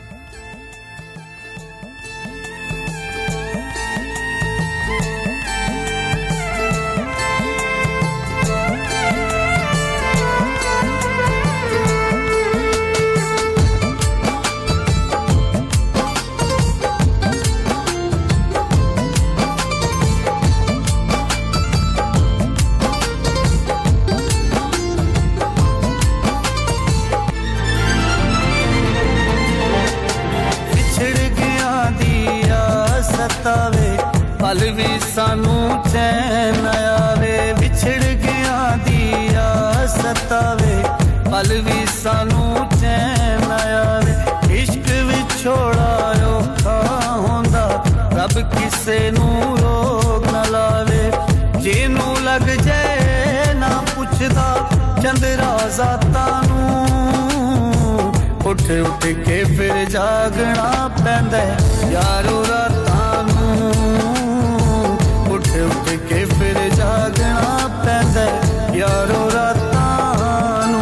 [SPEAKER 8] पल भी सानू चैन आवे, विछड़ गया दिया सतावे, पल भी सानू चैन आवे, इश्क विछोड़ा औखा होंदा, रब किसे नू रोक न लावे, जेनू लग जाए ना पुछदा चंदरा जाता नू, उठ उठ के फिर जागना पैंदा यारो रातां नू, उठ उठ के फिर जागना पैंदा यारो रातां नू।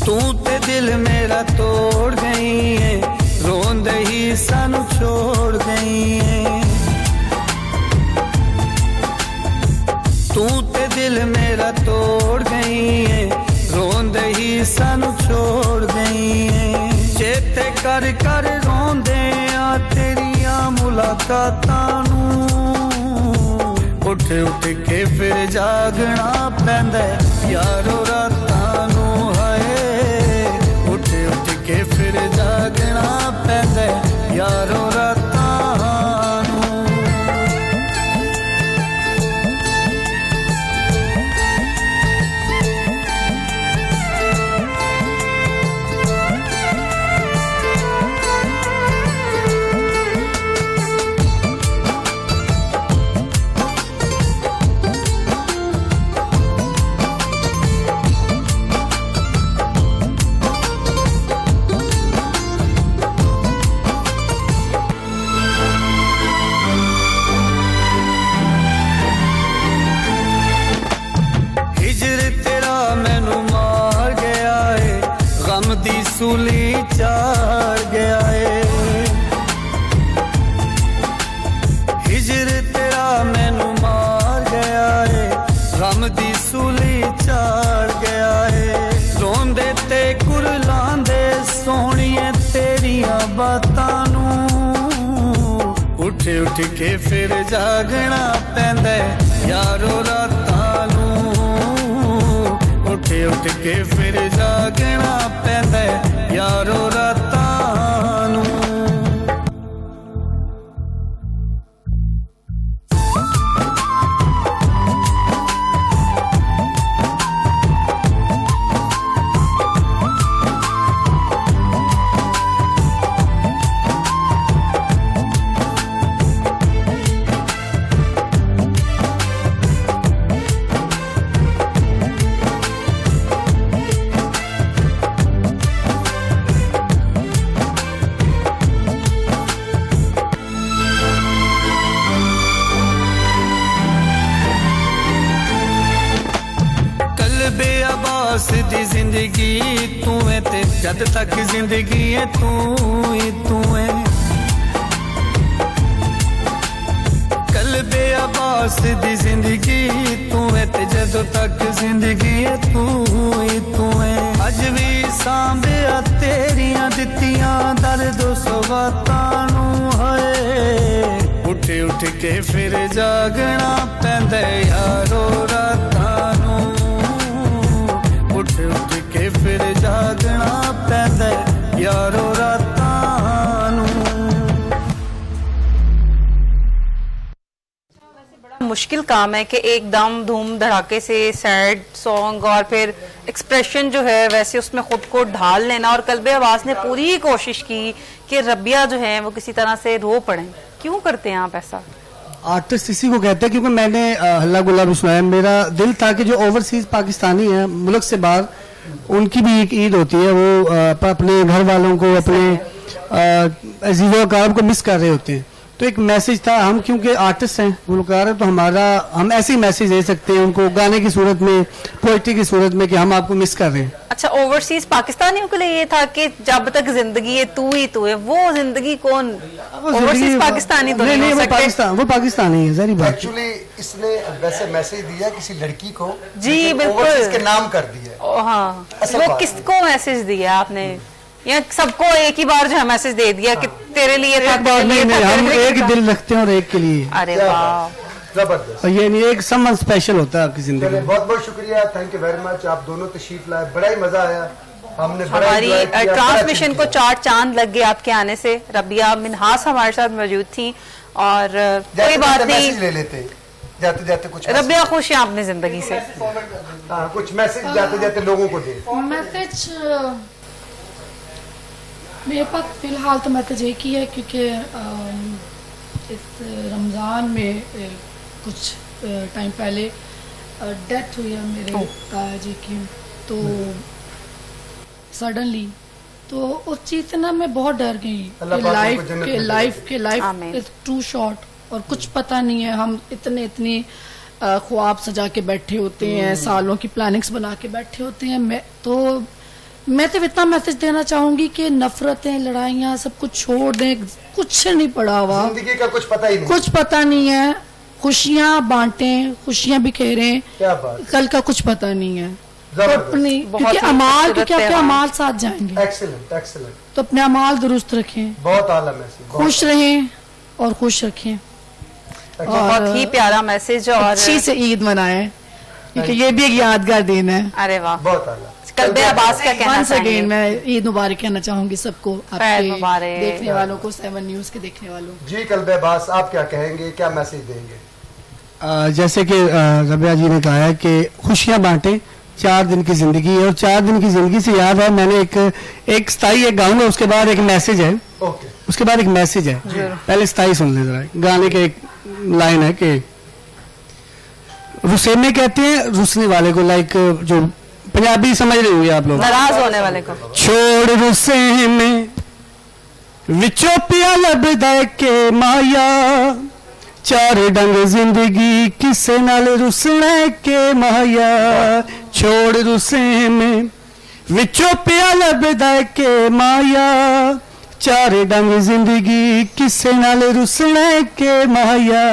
[SPEAKER 8] तू ते दिल मेरा तोड़ गई है, रोंद ही सानू छोड़ गई है, तू ते दिल मेरा तोड़ गई है, रोंद ही सानू छोड़ गई है, चेते कर कर रोंदे आ तेरिया मुलाकातां नू, उठ उठ के फिर जागना पैंदा यारो रातां नू, के फिर जागना पैंदा यारो रातां नू। सूली चार गया है, हिजर तेरा मैनू मार गया है, गम दी सूली चार गया है, रोंदे ते कुरलांदे सोहणिए तेरिया बातां नू, उठ उठ के फिर जागना पैंदा यारो रातां नू, उठ उठ के फिर जागना पैंदा यारो रातां नू। दी जिंदगी तू है ते जद तक जिंदगी है तू ही तू है, कल दिल बेअबास दी जिंदगी तू है ते जदों तक जिंदगी है तू ही तू है अज भी सांभिया तेरियां दित्तियां दर्द सवातां नू है उठ उठ के फिर जागना पैंदा यारो रातां नू उठ उठ के फिर जागना पैंदा यारो रातां नू
[SPEAKER 1] मुश्किल काम है कि एकदम धूम धड़ाके से सैड सॉन्ग और फिर एक्सप्रेशन जो है वैसे उसमें खुद को ढाल लेना। और कल्बे आवाज ने पूरी कोशिश की कि रबिया जो है वो किसी तरह से रो पड़े। क्यों करते हैं आप ऐसा?
[SPEAKER 5] आर्टिस्ट इसी को कहते हैं, क्योंकि मैंने हल्ला गुल्ला भी सुनाया, मेरा दिल था कि जो ओवरसीज पाकिस्तानी है मुल्क से बाहर, उनकी भी एक ईद होती है, वो अपने घर वालों को, अपने अजीज़ों अकाब को मिस कर रहे होते हैं। तो एक मैसेज था, हम क्योंकि आर्टिस्ट हैं, गुलकार हैं, तो हम ऐसे ही मैसेज दे सकते हैं उनको गाने की सूरत में, पोइट्री की सूरत में कि हम आपको मिस कर रहे हैं।
[SPEAKER 1] अच्छा, ओवरसीज पाकिस्तानियों के लिए ये था कि जब तक जिंदगी है तू ही तू है, वो जिंदगी कौन? ओवरसीज पाकिस्तानी तो नहीं हो सकते।
[SPEAKER 5] वो पाकिस्तानी है, जरी बात।
[SPEAKER 2] एक्चुअली इसने वैसे मैसेज दिया किसी लड़की को,
[SPEAKER 1] जी बिल्कुल,
[SPEAKER 2] इसके नाम कर दिया।
[SPEAKER 1] हाँ, वो किसको मैसेज दिया आपने या सबको एक ही बार जो है मैसेज दे दिया कि तेरे लिए था, तेरे लिए था,
[SPEAKER 5] हम एक दिल रखते हैं और एक के लिए।
[SPEAKER 1] अरे वाह,
[SPEAKER 2] जबरदस्त।
[SPEAKER 5] और ये नहीं, एक समन स्पेशल होता है आपकी जिंदगी में।
[SPEAKER 2] बहुत बहुत शुक्रिया, थैंक यू वेरी मच। आप दोनों तशरीफ लाए, बड़ा ही मजा आया। हमने
[SPEAKER 1] हमारी ट्रांसमिशन को 4 चांद लग गए आपके आने से। रबिया मिन्हास हमारे साथ मौजूद थी और कोई बात नहीं,
[SPEAKER 2] ले लेते जाते जाते कुछ
[SPEAKER 1] रबिया खुश है अपनी जिंदगी से।
[SPEAKER 2] हाँ, कुछ मैसेज जाते जाते लोगों को दे।
[SPEAKER 3] मैसेज मेरे पास फिलहाल तो मैसेज एक ही है, क्योंकि इस रमज़ान में कुछ टाइम पहले डेथ हुई है मेरे ताया जी की, तो सडनली, तो उस चीज़ से ना मैं बहुत डर गई कि लाइफ इज टू शॉर्ट और कुछ पता नहीं है। हम इतने ख्वाब सजा के बैठे होते हैं, सालों की प्लानिंग्स बना के बैठे होते हैं। मैं तो इतना मैसेज देना चाहूंगी कि नफरतें, लड़ाइयाँ सब कुछ छोड़ दें, कुछ नहीं पड़ा हुआ,
[SPEAKER 2] जिंदगी का कुछ पता ही नहीं,
[SPEAKER 3] कुछ पता नहीं है। खुशियाँ बांटें, खुशियाँ बिखेरें,
[SPEAKER 2] क्या बात,
[SPEAKER 3] कल का कुछ पता नहीं है। तो अपनी क्योंकि अमाल अपने अमाल साथ जाएंगे।
[SPEAKER 2] Excellent excellent.
[SPEAKER 3] तो अपने अमाल दुरुस्त रखें,
[SPEAKER 2] बहुत आला मैसेज,
[SPEAKER 3] खुश रहें और खुश रखें।
[SPEAKER 1] बहुत ही प्यारा मैसेज और
[SPEAKER 3] अच्छी से ईद मनाएं, क्योंकि ये भी एक यादगार दिन है।
[SPEAKER 1] अरे वाह,
[SPEAKER 2] बहुत आला।
[SPEAKER 1] कल्बे अब्बास का कहना चाहिए।
[SPEAKER 3] मैं ईद मुबारक कहना चाहूंगी सबको, आपके
[SPEAKER 1] मुबारक
[SPEAKER 3] देखने वालों को, 7 न्यूज़ के देखने वालों।
[SPEAKER 2] जी कल्बे अब्बास, आप क्या कहेंगे, क्या मैसेज देंगे?
[SPEAKER 5] जैसे कि रबिया जी ने कहा है कि खुशियां बांटें, 4 दिन की जिंदगी है, और 4 दिन की जिंदगी से याद है, मैंने एक स्थाई एक गाऊंगा, उसके बाद एक मैसेज है।
[SPEAKER 2] ओके,
[SPEAKER 5] उसके बाद एक मैसेज है, पहले स्थाई सुन लें जरा। गाने के एक लाइन है कि रुसेमे कहते हैं रुसने वाले को, लाइक जो पंजाबी समझ रहे होंगे आप लोग,
[SPEAKER 1] नाराज होने वाले को।
[SPEAKER 5] छोड़ रुसे में विचों पिया लभदा के माया, 4 डंग जिंदगी किसे नाल रुसना के माया। छोड़ रुसे में विचों पिया लभदा के माया, 4 डंग जिंदगी किसे नाल रुसना के माया।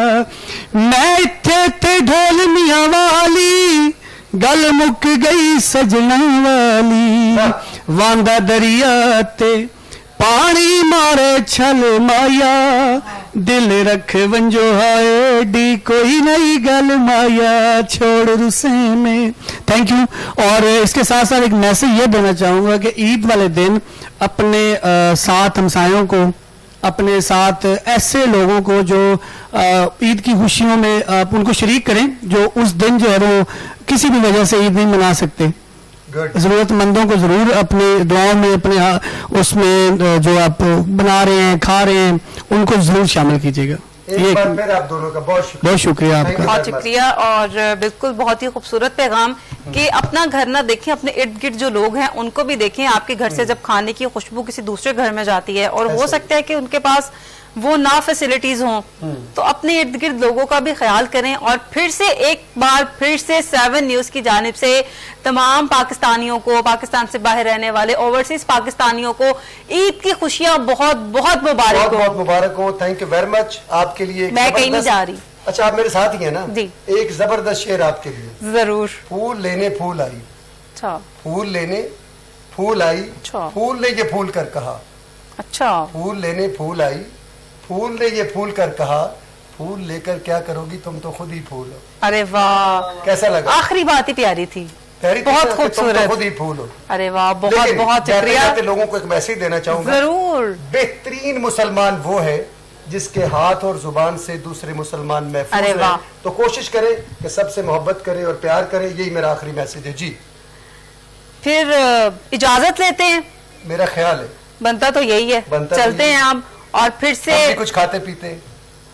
[SPEAKER 5] मैं इत्थे ते ढोल मियां वाली, गल मुक गई सजना वाली। वांदा दरिया ते पानी मारे छल माया, दिल रख वंजो हाय डी कोई नई गल माया। छोड़ रुसे में। Thank you. और इसके साथ साथ एक मैसेज ये देना चाहूँगा कि ईद वाले दिन अपने साथ हमसायों को, अपने साथ ऐसे लोगों को जो ईद की खुशियों में आप उनको शरीक करें, जो उस दिन जो है वो किसी भी वजह से ईद नहीं मना सकते। जरूरतमंदों को जरूर अपने दुआओं में, अपने उसमें जो आप बना रहे हैं, खा रहे हैं, उनको जरूर शामिल कीजिएगा।
[SPEAKER 2] एक बार फिर आप दोनों का बहुत
[SPEAKER 5] शुक्रिया आपका।
[SPEAKER 1] बहुत शुक्रिया। और बिल्कुल बहुत ही खूबसूरत पैगाम कि अपना घर ना देखें, अपने इर्द गिर्द जो लोग हैं उनको भी देखें। आपके घर से जब खाने की खुशबू किसी दूसरे घर में जाती है और हो सकता है कि उनके पास वो ना फैसिलिटीज हों, तो अपने इर्द गिर्द लोगों का भी ख्याल करें। और फिर से एक बार फिर से 7 न्यूज़ की जानिब से तमाम पाकिस्तानियों को, पाकिस्तान से बाहर रहने वाले ओवरसीज पाकिस्तानियों को ईद की खुशियां बहुत बहुत मुबारक हो।
[SPEAKER 2] बहुत मुबारक हो। Thank you very much. आपके लिए
[SPEAKER 1] मैं कहीं नहीं जा रही।
[SPEAKER 2] अच्छा आप मेरे साथ ही हैं ना
[SPEAKER 1] जी।
[SPEAKER 2] एक जबरदस्त शेर आपके लिए।
[SPEAKER 1] जरूर।
[SPEAKER 2] फूल लेने फूल आई,
[SPEAKER 1] अच्छा
[SPEAKER 2] फूल लेने फूल आई,
[SPEAKER 1] अच्छा।
[SPEAKER 2] फूल ने ये फूल कर कहा,
[SPEAKER 1] अच्छा
[SPEAKER 2] फूल लेने फूल आई, फूल ने ये फूल कर कहा, फूल लेकर क्या करोगी तुम तो खुद ही फूल हो।
[SPEAKER 1] अरे वाह,
[SPEAKER 2] कैसा लगा?
[SPEAKER 1] आखिरी बात ही प्यारी थी,
[SPEAKER 2] प्यारी
[SPEAKER 1] बहुत
[SPEAKER 2] थी ना, कि तुम तो
[SPEAKER 1] खूबसूरत।
[SPEAKER 2] खुद ही फूल हो।
[SPEAKER 1] अरे वाह, बहुत
[SPEAKER 2] लेकिन
[SPEAKER 1] बहुत
[SPEAKER 2] जाते
[SPEAKER 1] शुक्रिया।
[SPEAKER 2] जाते लोगों को एक मैसेज देना चाहूंगा।
[SPEAKER 1] जरूर।
[SPEAKER 2] बेहतरीन मुसलमान वो है जिसके हाथ और जुबान से दूसरे मुसलमान महफूज
[SPEAKER 1] अरे
[SPEAKER 2] हैं।
[SPEAKER 1] वाह।
[SPEAKER 2] तो कोशिश करें कि सबसे मोहब्बत करें और प्यार करें, यही मेरा आखिरी मैसेज है। जी
[SPEAKER 1] फिर इजाजत लेते हैं,
[SPEAKER 2] मेरा ख्याल है
[SPEAKER 1] बनता तो यही है,
[SPEAKER 2] बनता तो
[SPEAKER 1] चलते
[SPEAKER 2] यही
[SPEAKER 1] हैं आप, और फिर से
[SPEAKER 2] हम भी कुछ खाते पीते हैं,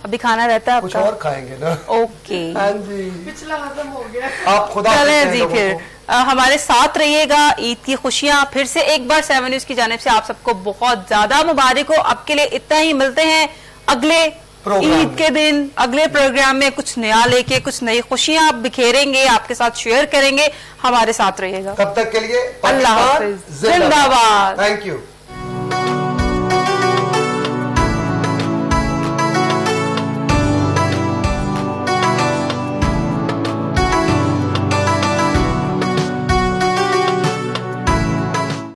[SPEAKER 1] अभी खाना रहता है
[SPEAKER 2] कुछ
[SPEAKER 1] आपका?
[SPEAKER 2] और खाएंगे ना।
[SPEAKER 1] ओके,
[SPEAKER 2] हाँ जी,
[SPEAKER 3] पिछला खत्म हो गया।
[SPEAKER 2] आप खुदा
[SPEAKER 1] चले
[SPEAKER 2] हाफिज़
[SPEAKER 1] जी।
[SPEAKER 2] लोगों
[SPEAKER 1] फिर
[SPEAKER 2] को।
[SPEAKER 1] हमारे साथ रहिएगा, ईद की खुशियां फिर से एक बार 7 न्यूज़ की जानिब से आप सबको बहुत ज्यादा मुबारक हो। अब के लिए इतना ही, मिलते हैं अगले
[SPEAKER 2] प्रोग्राम
[SPEAKER 1] ईद के दिन, अगले प्रोग्राम में कुछ नया लेके, कुछ नई खुशियां बिखेरेंगे, आपके साथ शेयर करेंगे। हमारे साथ रहिएगा।
[SPEAKER 2] तब तक के लिए
[SPEAKER 1] अल्लाह
[SPEAKER 2] पाकिस्तान
[SPEAKER 1] हाफिज, जिंदाबाद।
[SPEAKER 2] Thank you.